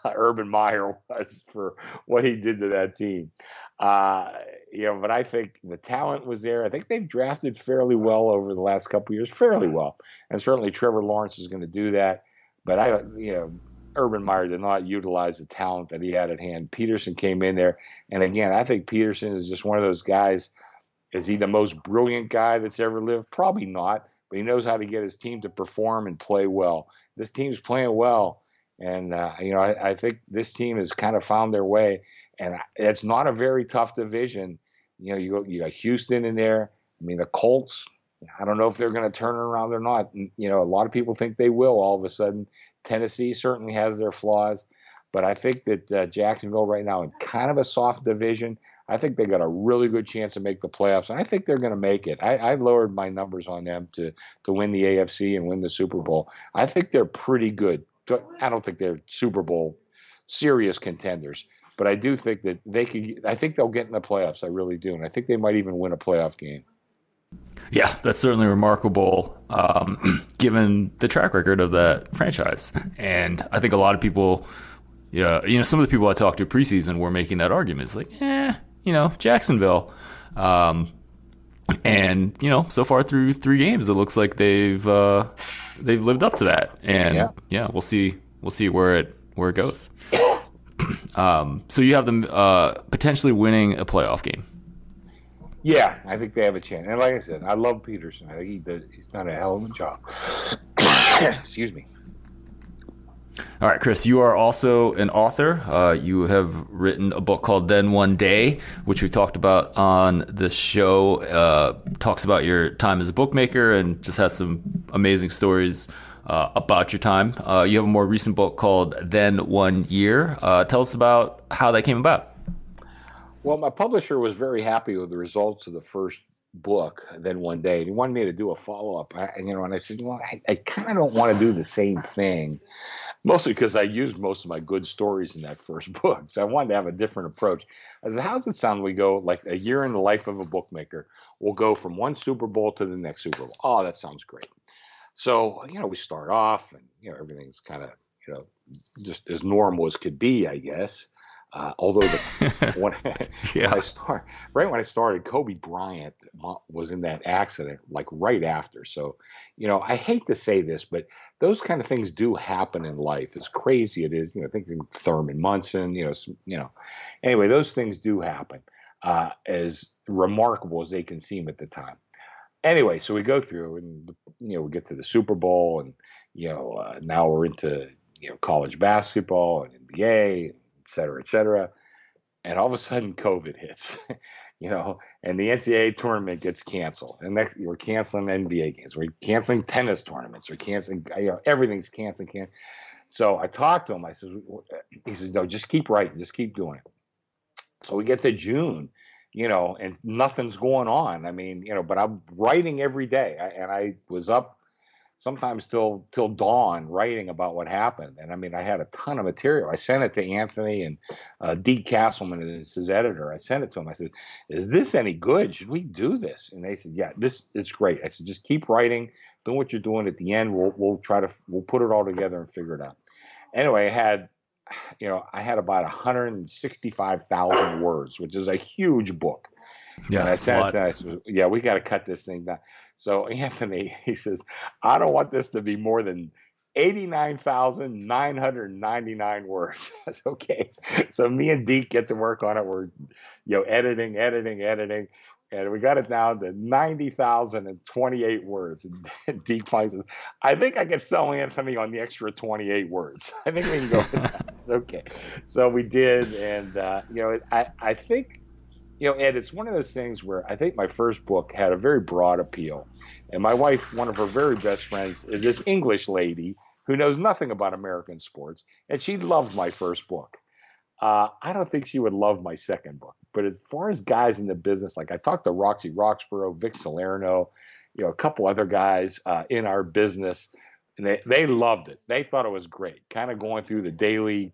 Urban Meyer was for what he did to that team. But I think the talent was there. I think they've drafted fairly well over the last couple of years, fairly well, and certainly Trevor Lawrence is going to do that. But Urban Meyer did not utilize the talent that he had at hand. Peterson came in there, and again, I think Peterson is just one of those guys. Is he the most brilliant guy that's ever lived? Probably not, but he knows how to get his team to perform and play well. This team's playing well, and I think this team has kind of found their way, and it's not a very tough division. You got Houston in there. I mean, the Colts, I don't know if they're going to turn it around or not. And, a lot of people think they will all of a sudden. Tennessee certainly has their flaws, but I think that Jacksonville right now in kind of a soft division, I think they got a really good chance to make the playoffs, and I think they're going to make it. I lowered my numbers on them to win the AFC and win the Super Bowl. I think they're pretty good. I don't think they're Super Bowl serious contenders, but I do think that they could. I think they'll get in the playoffs. I really do, and I think they might even win a playoff game. Yeah, that's certainly remarkable, given the track record of that franchise. And I think a lot of people, some of the people I talked to preseason were making that argument. It's like, Jacksonville. And, so far through 3 games, it looks like they've lived up to that. And we'll see where it where it goes. So you have them potentially winning a playoff game. Yeah, I think they have a chance. And like I said, I love Peterson. I think he's done a hell of a job. Excuse me. All right, Chris, you are also an author. You have written a book called Then One Day, which we talked about on the show. Talks about your time as a bookmaker and just has some amazing stories about your time. You have a more recent book called Then 1 Year. Tell us about how that came about. Well, my publisher was very happy with the results of the first book, Then One Day, and he wanted me to do a follow-up. And I said, well, I kind of don't want to do the same thing, mostly because I used most of my good stories in that first book. So I wanted to have a different approach. I said, how does it sound we go like a year in the life of a bookmaker? We'll go from one Super Bowl to the next Super Bowl. Oh, that sounds great. So, we start off and, everything's kind of, just as normal as could be, I guess. Although when I started, Kobe Bryant was in that accident like right after. So, I hate to say this, but those kind of things do happen in life. As crazy it is, thinking Thurman Munson, anyway, those things do happen, as remarkable as they can seem at the time. Anyway, so we go through and, we get to the Super Bowl and, now we're into, college basketball and NBA, et cetera, and all of a sudden COVID hits, and the NCAA tournament gets canceled. And next, we're canceling NBA games. We're canceling tennis tournaments. We're canceling, everything's canceling. So I talked to him. He says, no, just keep writing. Just keep doing it. So we get to June, and nothing's going on. I mean, but I'm writing every day. And I was up sometimes till dawn writing about what happened. And I mean, I had a ton of material. I sent it to Anthony and Dee Castleman is his editor. I sent it to him. I said, is this any good? Should we do this? And they said, yeah, it's great. I said, just keep writing, do what you're doing. At the end, we'll put it all together and figure it out. Anyway, I had about 165,000 words, which is a huge book. Yeah, and I sent it to him. I said, yeah, we got to cut this thing down. So Anthony, he says, I don't want this to be more than 89,999 words. That's okay. So me and Deke get to work on it. We're, editing. And we got it down to 90,028 words. And Deke finds it. I think I can sell Anthony on the extra 28 words. I think we can go with that. It's okay. So we did. And, I think, Ed, it's one of those things where I think my first book had a very broad appeal. And my wife, one of her very best friends, is this English lady who knows nothing about American sports. And she loved my first book. I don't think she would love my second book. But as far as guys in the business, like I talked to Roxy Roxborough, Vic Salerno, a couple other guys in our business, and they loved it. They thought it was great, kind of going through the daily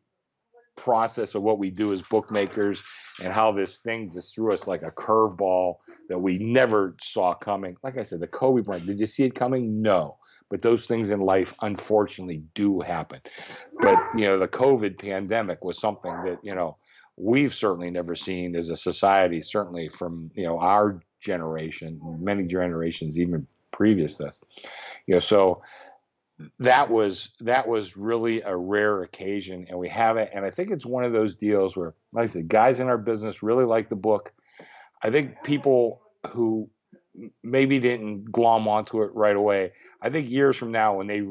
process of what we do as bookmakers and how this thing just threw us like a curveball that we never saw coming. Like I said, the Kobe Bryant, did you see it coming? No. But those things in life, unfortunately, do happen. But, the COVID pandemic was something that, we've certainly never seen as a society, certainly from, our generation, many generations, even previous to us. So that was really a rare occasion, and we have it. And I think it's one of those deals where, like I said, guys in our business really like the book. I think people who maybe didn't glom onto it right away, I think years from now when they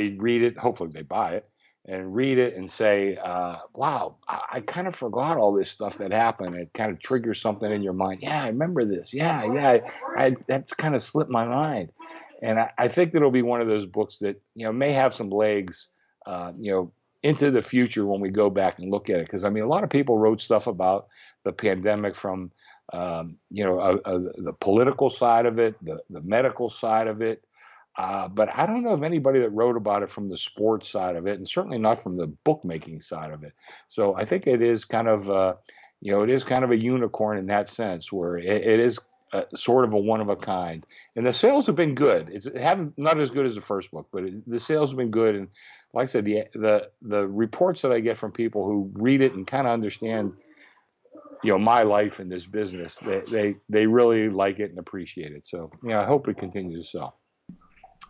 read it, hopefully they buy it and read it and say, wow, I kind of forgot all this stuff that happened. It kind of triggers something in your mind. Yeah, I remember this. Yeah, that's kind of slipped my mind. And I think that it'll be one of those books that, may have some legs, into the future when we go back and look at it. Because, I mean, a lot of people wrote stuff about the pandemic from, the political side of it, the medical side of it. But I don't know of anybody that wrote about it from the sports side of it, and certainly not from the bookmaking side of it. So I think it is kind of, it is kind of a unicorn in that sense, where it is sort of a one of a kind. And the sales have been good. Not as good as the first book, but the sales have been good. And like I said, the reports that I get from people who read it and kind of understand, my life in this business, they really like it and appreciate it. So, I hope it continues to sell.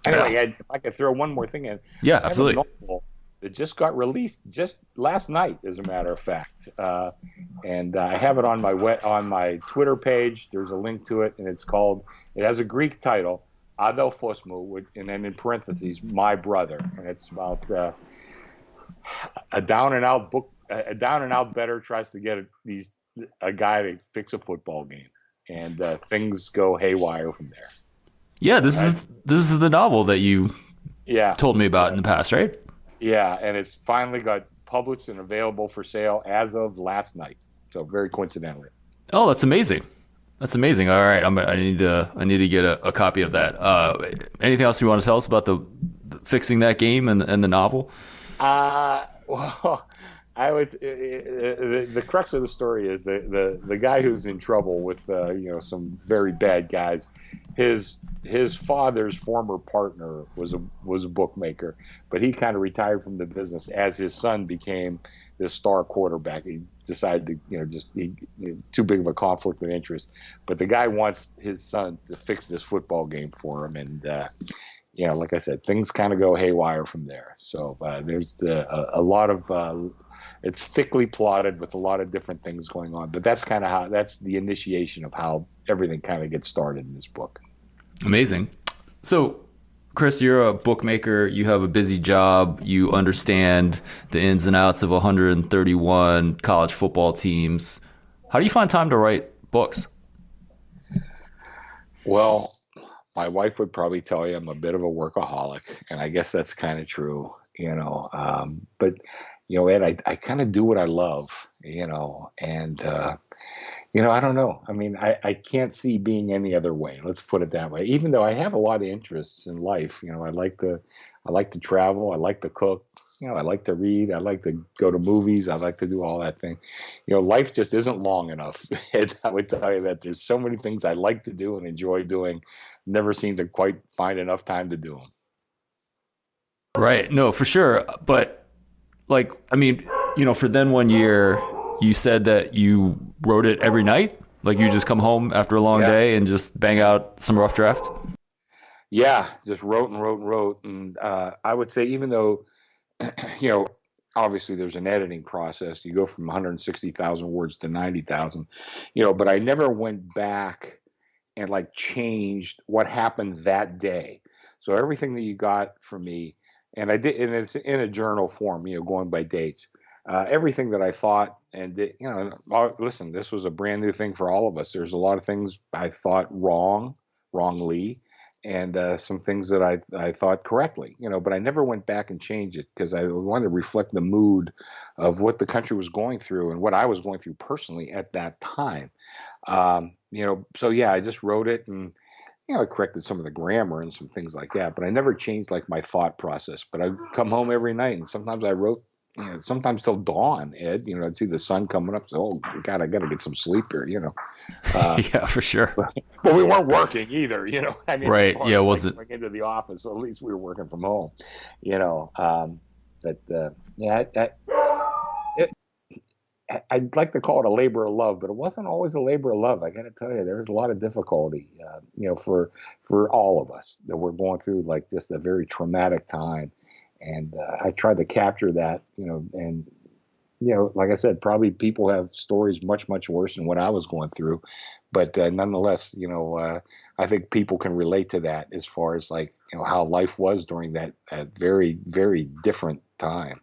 Anyway, Ed, if I could throw one more thing in. Yeah, absolutely. that just got released just last night, as a matter of fact. And I have it on my Twitter page. There's a link to it, and it has a Greek title, Adolphosmu, and then in parentheses, my brother. And it's about a down and out bettor tries to get a guy to fix a football game, and things go haywire from there. Yeah, this is the novel that you told me about in the past, right? Yeah, and it's finally got published and available for sale as of last night. So very coincidentally. Oh, that's amazing. That's amazing. All right, I need to get a copy of that. Anything else you want to tell us about the fixing that game and the novel? Well, the crux of the story is the guy who's in trouble with some very bad guys. His father's former partner was a bookmaker, but he kind of retired from the business as his son became this star quarterback. He decided to too big of a conflict of interest. But the guy wants his son to fix this football game for him, and like I said, things kind of go haywire from there. So there's a lot of it's thickly plotted with a lot of different things going on. But that's the initiation of how everything kind of gets started in this book. Amazing. So, Chris, you're a bookmaker. You have a busy job. You understand the ins and outs of 131 college football teams. How do you find time to write books? Well, my wife would probably tell you I'm a bit of a workaholic, and I guess that's kind of true, but Ed, I kind of do what I love, and I don't know. I mean, I can't see being any other way. Let's put it that way. Even though I have a lot of interests in life, I like to travel. I like to cook. I like to read. I like to go to movies. I like to do all that thing. Life just isn't long enough. And I would tell you that there's so many things I like to do and enjoy doing. Never seem to quite find enough time to do them. Right. No, for sure. But for then 1 year, you said that you wrote it every night? Like you just come home after a long day and just bang out some rough drafts? Yeah, just wrote and wrote and wrote. And I would say, even though, obviously there's an editing process, you go from 160,000 words to 90,000, but I never went back and changed what happened that day. So everything that you got from me, and I did, and it's in a journal form, going by dates. Everything that I thought, and listen, this was a brand new thing for all of us. There's a lot of things I thought wrongly, and some things that I thought correctly, but I never went back and changed it because I wanted to reflect the mood of what the country was going through and what I was going through personally at that time. So yeah, I just wrote it, and I corrected some of the grammar and some things like that, but I never changed my thought process. But I come home every night, and sometimes I wrote, sometimes till dawn, Ed. I'd see the sun coming up. So, oh God, I got to get some sleep here. Yeah, for sure. But we weren't working either. I mean, right? Yeah, was it going into the office? So at least we were working from home. I'd like to call it a labor of love, but it wasn't always a labor of love. I got to tell you, there was a lot of difficulty, for all of us that we're going through just a very traumatic time. And I tried to capture that, and, like I said, probably people have stories much, much worse than what I was going through. But nonetheless, I think people can relate to that as far as how life was during that very, very different time.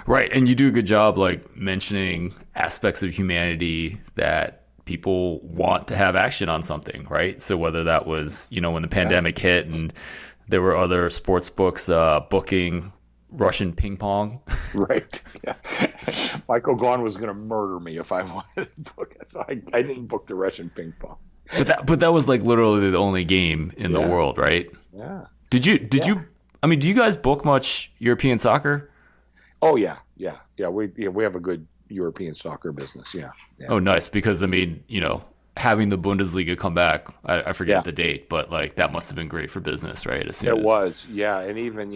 Right. And you do a good job mentioning aspects of humanity that people want to have action on something, right? So whether that was, when the pandemic hit and there were other sports books booking Russian ping pong. Right. Yeah. Michael Gaughan was going to murder me if I wanted to book it. So I didn't book the Russian ping pong. But that was literally the only game in the world, right? Yeah. Did you, do you guys book much European soccer? Oh yeah. We have a good European soccer business. Yeah. Oh, nice. Because having the Bundesliga come back, I forget the date, but that must have been great for business, right? It was, yeah. And even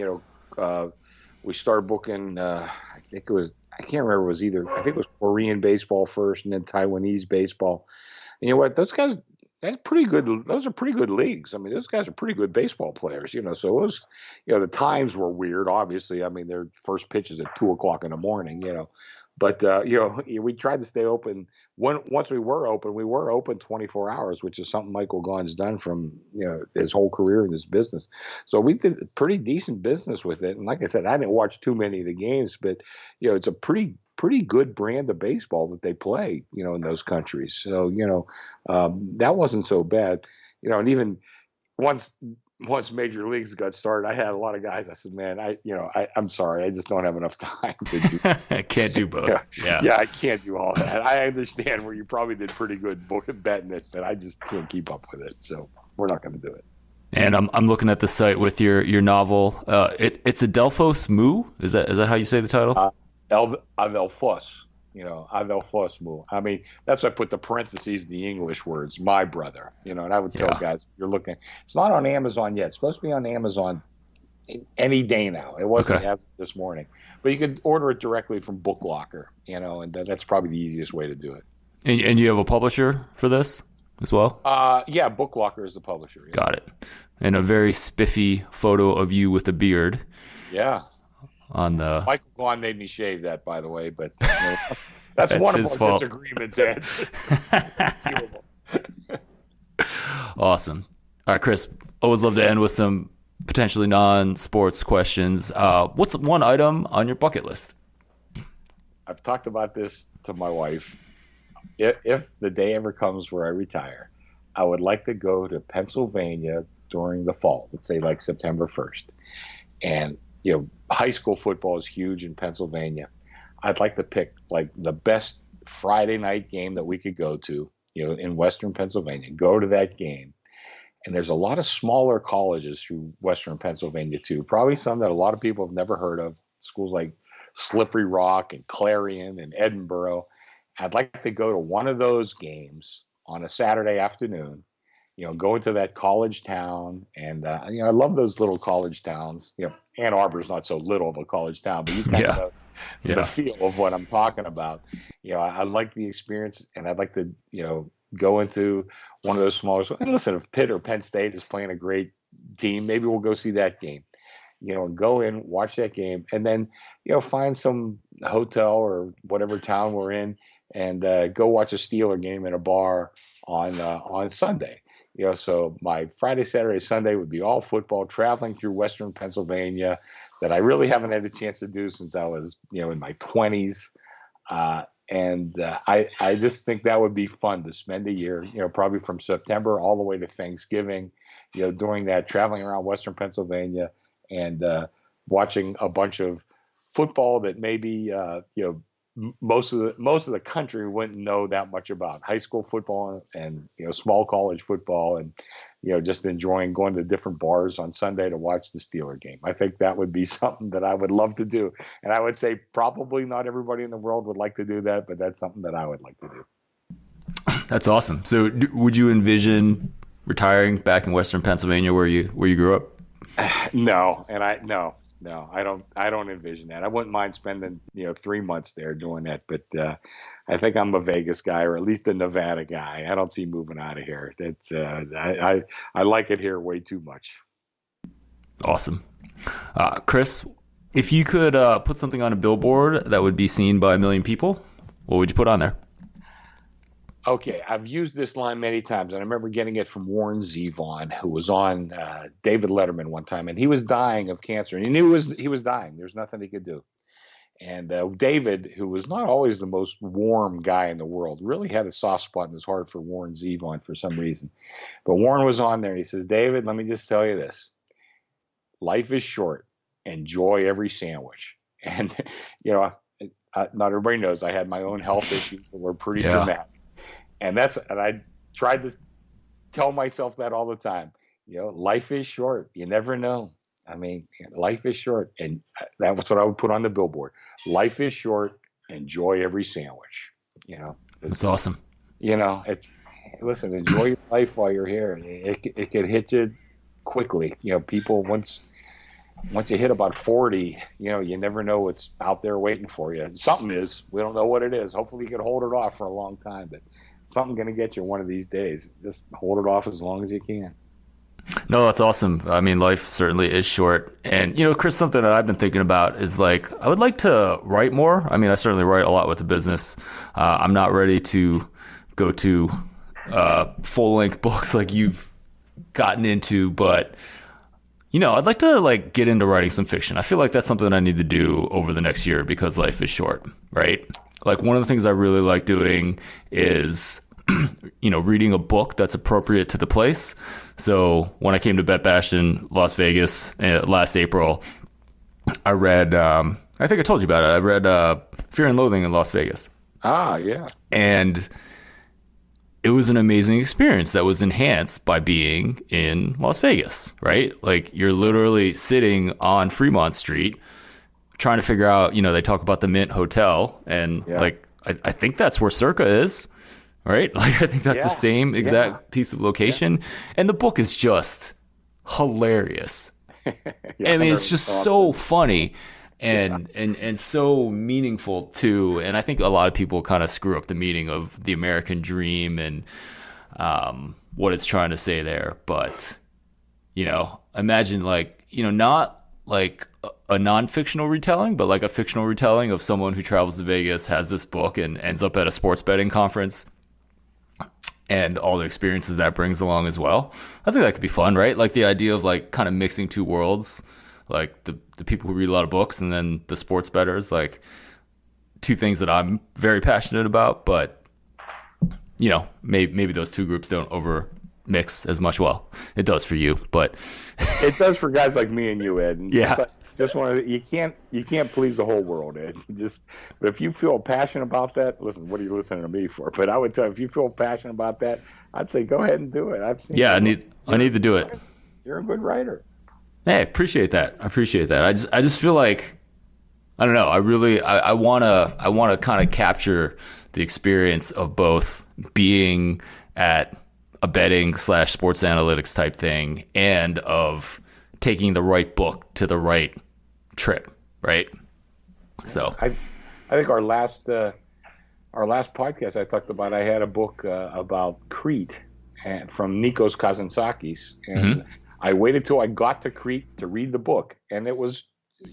we started booking. I can't remember. I think it was Korean baseball first, and then Taiwanese baseball. And you know what? Those guys, that's pretty good. Those are pretty good leagues. I mean, those guys are pretty good baseball players, So it was, the times were weird. Obviously, I mean, their first pitch is at 2 o'clock in the morning, But we tried to stay open. Once we were open 24 hours, which is something Michael Gaughan's done from his whole career in this business. So we did pretty decent business with it. And like I said, I didn't watch too many of the games, but it's a pretty good brand of baseball that they play, in those countries. So that wasn't so bad, And even once major leagues got started, I had a lot of guys. I said, man, I'm sorry. I just don't have enough time to do I can't do both. Yeah, I can't do all that. I understand where you probably did pretty good betting it, but I just can't keep up with it. So we're not going to do it. And I'm looking at the site with your novel. It's Adelphos Mu. Is that how you say the title? Adelphos. Adelphos Mu. I mean, that's why I put the parentheses in the English words, my brother. And I would tell guys, you're looking. It's not on Amazon yet. It's supposed to be on Amazon any day now. It wasn't as this morning, but you could order it directly from Book Locker. And that's probably the easiest way to do it. And you have a publisher for this as well? Yeah, Book Locker is the publisher. Yeah. Got it. And a very spiffy photo of you with a beard. Yeah. On the Michael Gaughan made me shave that, by the way, but that's one of our disagreements, Ed. Awesome. All right, Chris, always love to end with some potentially non-sports questions. What's one item on your bucket list? I've talked about this to my wife. If the day ever comes where I retire, I would like to go to Pennsylvania during the fall, let's say like September 1st. And high school football is huge in Pennsylvania. I'd like to pick like the best Friday night game that we could go to, in Western Pennsylvania, go to that game. And there's a lot of smaller colleges through Western Pennsylvania too, probably some that a lot of people have never heard of, schools like Slippery Rock and Clarion and Edinburgh. I'd like to go to one of those games on a Saturday afternoon, go into that college town. And, I love those little college towns. Ann Arbor's not so little of a college town, but you kind of know the feel of what I'm talking about. I like the experience, and I'd like to, go into one of those smaller. And listen, if Pitt or Penn State is playing a great team, maybe we'll go see that game. And go in, watch that game, and then, find some hotel or whatever town we're in, and go watch a Steeler game in a bar on Sunday. So my Friday, Saturday, Sunday would be all football, traveling through Western Pennsylvania that I really haven't had a chance to do since I was, in my 20s. I just think that would be fun to spend a year, probably from September all the way to Thanksgiving, doing that, traveling around Western Pennsylvania and watching a bunch of football that maybe, most of the country wouldn't know that much about, high school football and small college football, and just enjoying going to different bars on Sunday to watch the Steeler game. I think that would be something that I would love to do, and I would say probably not everybody in the world would like to do that, but that's something that I would like to do. That's awesome. So would you envision retiring back in Western Pennsylvania where you grew up? No, and I don't envision that. I wouldn't mind spending 3 months there doing that, but I think I'm a Vegas guy, or at least a Nevada guy. I don't see moving out of here. That's I like it here way too much. Awesome. Chris, if you could put something on a billboard that would be seen by 1 million people, what would you put on there? Okay, I've used this line many times, and I remember getting it from Warren Zevon, who was on David Letterman one time, and he was dying of cancer, and he knew he was dying. There's nothing he could do. And David, who was not always the most warm guy in the world, really had a soft spot in his heart for Warren Zevon for some reason. But Warren was on there, and he says, David, let me just tell you this. Life is short. Enjoy every sandwich. And, not everybody knows I had my own health issues that were pretty dramatic. And I tried to tell myself that all the time. Life is short. You never know. I mean, life is short. And that was what I would put on the billboard. Life is short. Enjoy every sandwich. That's awesome. Listen, enjoy your life while you're here. It can hit you quickly. People, once you hit about 40, you never know what's out there waiting for you. Something is. We don't know what it is. Hopefully you can hold it off for a long time. But something going to get you one of these days. Just hold it off as long as you can. No, that's awesome. I mean, life certainly is short. And, Chris, something that I've been thinking about is like, I would like to write more. I mean, I certainly write a lot with the business. I'm not ready to go to full length books like you've gotten into, but I'd like to like get into writing some fiction. I feel like that's something I need to do over the next year because life is short, right? Like one of the things I really like doing is reading a book that's appropriate to the place. So when I came to Bet Bash in Las Vegas last April, I read, I think I told you about it. I read Fear and Loathing in Las Vegas. Ah, yeah. And it was an amazing experience that was enhanced by being in Las Vegas, right? Like you're literally sitting on Fremont Street trying to figure out, they talk about the Mint Hotel and like, I think that's where Circa is. Right? Like, I think that's the same exact piece of location. And the book is just hilarious. I mean, it's just so funny and so meaningful, too. And I think a lot of people kind of screw up the meaning of the American dream and what it's trying to say there. But, imagine, like, not like a non-fictional retelling, but like a fictional retelling of someone who travels to Vegas, has this book, and ends up at a sports betting conference. And all the experiences that brings along as well. I think that could be fun, right? Like the idea of like kind of mixing two worlds, like the people who read a lot of books and then the sports bettors, like two things that I'm very passionate about, but maybe those two groups don't over mix as much. Well, it does for you, but it does for guys like me and you, Ed. And yeah. Just you can't please the whole world, Ed. But if you feel passionate about that, listen, what are you listening to me for? But I would tell you, if you feel passionate about that, I'd say go ahead and do it. I need to do it. You're a good writer. Hey, I appreciate that. I just feel like, I don't know. I want to kind of capture the experience of both being at a betting / sports analytics type thing and of taking the right book to the right trip, right? So I think our last podcast I talked about, I had a book about Crete from Nikos Kazantzakis, and I waited till I got to Crete to read the book, and it was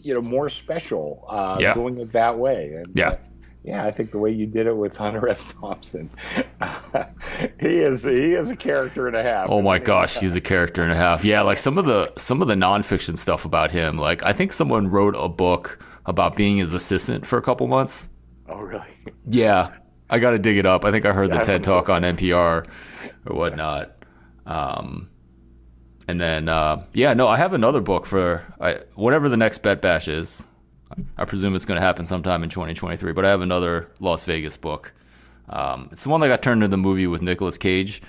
more special doing it that way. And, I think the way you did it with Hunter S. Thompson, he is a character and a half. Oh my gosh, he's a character and a half. Yeah, like some of the nonfiction stuff about him. Like I think someone wrote a book about being his assistant for a couple months. Oh really? Yeah, I got to dig it up. I think I heard the TED Talk on NPR or whatnot. And then I have another book for whatever the next Bet Bash is. I presume it's going to happen sometime in 2023, but I have another Las Vegas book. It's the one that got turned into the movie with Nicolas Cage.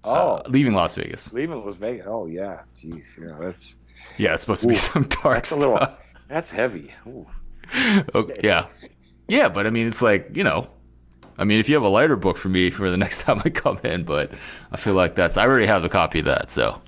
Leaving Las Vegas. Leaving Las Vegas. Oh yeah, jeez, that's. Yeah, it's supposed to be some dark stuff. That's heavy. Ooh. Okay, yeah, but I mean, it's like if you have a lighter book for me for the next time I come in, but I feel like I already have the copy of that, so.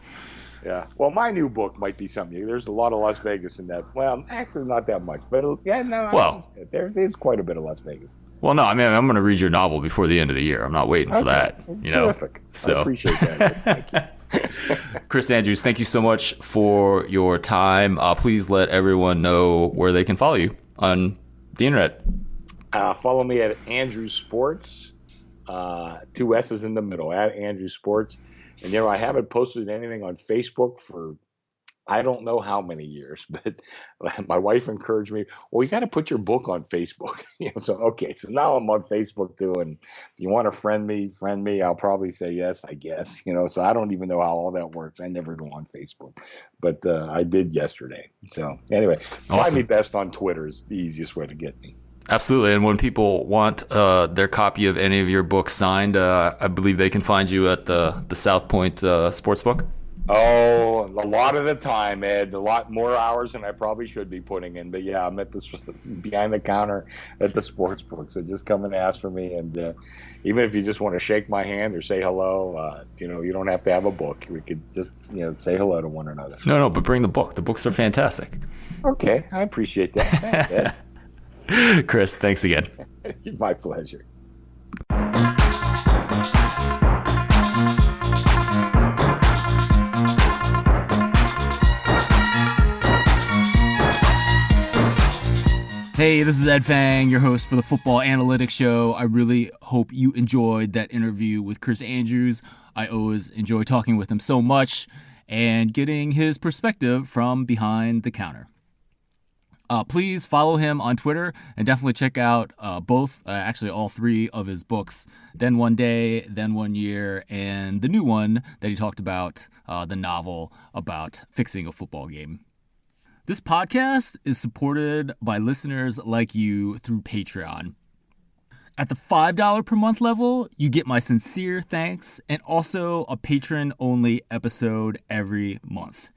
Yeah. Well, my new book might be something. There's a lot of Las Vegas in that. Well, actually, not that much. But there is quite a bit of Las Vegas. Well, no, I mean, I'm going to read your novel before the end of the year. I'm not waiting for that. Terrific. So. I appreciate that. Thank you. Chris Andrews, thank you so much for your time. Please let everyone know where they can follow you on the internet. Follow me at Andrews Sports, 2 S's in the middle, at Andrews Sports. And I haven't posted anything on Facebook for I don't know how many years, but my wife encouraged me, well, you got to put your book on Facebook. So now I'm on Facebook too. And if you want to friend me, I'll probably say yes, I guess. So I don't even know how all that works. I never go on Facebook, but I did yesterday. So anyway, Find me best on Twitter is the easiest way to get me. Absolutely. And when people want their copy of any of your books signed, I believe they can find you at the South Point Sportsbook. Oh, a lot of the time, Ed. A lot more hours than I probably should be putting in. But yeah, I'm at behind the counter at the sportsbook. So just come and ask for me. And even if you just want to shake my hand or say hello, you don't have to have a book. We could just say hello to one another. No, but bring the book. The books are fantastic. Okay, I appreciate that. Thanks, Ed. Chris, thanks again. My pleasure. Hey, this is Ed Fang, your host for the Football Analytics Show. I really hope you enjoyed that interview with Chris Andrews. I always enjoy talking with him so much and getting his perspective from behind the counter. Please follow him on Twitter and definitely check out actually all three of his books, Then One Day, Then One Year, and the new one that he talked about, the novel about fixing a football game. This podcast is supported by listeners like you through Patreon. At the $5 per month level, you get my sincere thanks and also a patron-only episode every month.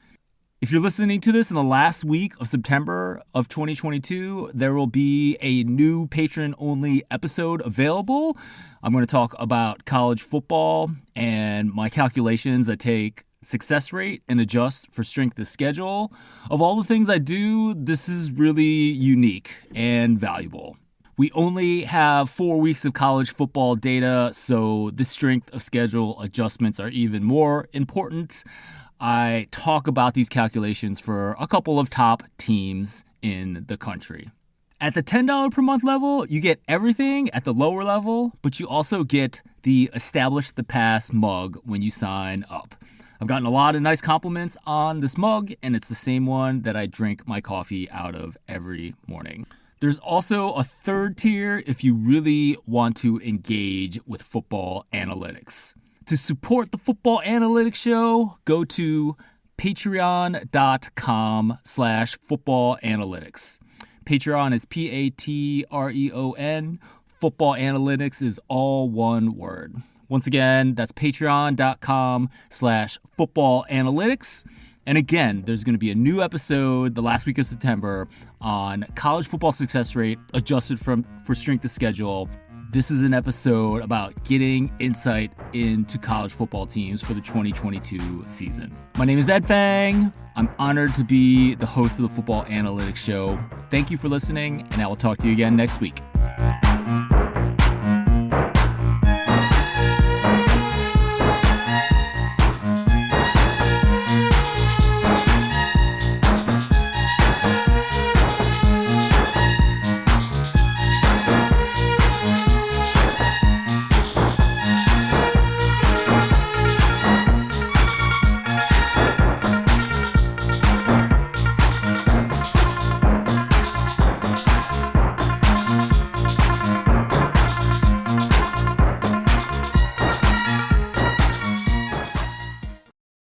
If you're listening to this in the last week of September of 2022, there will be a new patron-only episode available. I'm going to talk about college football and my calculations that take success rate and adjust for strength of schedule. Of all the things I do, this is really unique and valuable. We only have 4 weeks of college football data, so the strength of schedule adjustments are even more important. I talk about these calculations for a couple of top teams in the country. At the $10 per month level, you get everything at the lower level, but you also get the Establish the Pass mug when you sign up. I've gotten a lot of nice compliments on this mug, and it's the same one that I drink my coffee out of every morning. There's also a third tier if you really want to engage with football analytics. To support the Football Analytics Show, go to patreon.com/footballanalytics. Patreon is Patreon. Football Analytics is all one word. Once again, that's patreon.com/footballanalytics. And again, there's going to be a new episode the last week of September on college football success rate adjusted for strength of schedule. This is an episode about getting insight into college football teams for the 2022 season. My name is Ed Fang. I'm honored to be the host of the Football Analytics Show. Thank you for listening, and I will talk to you again next week.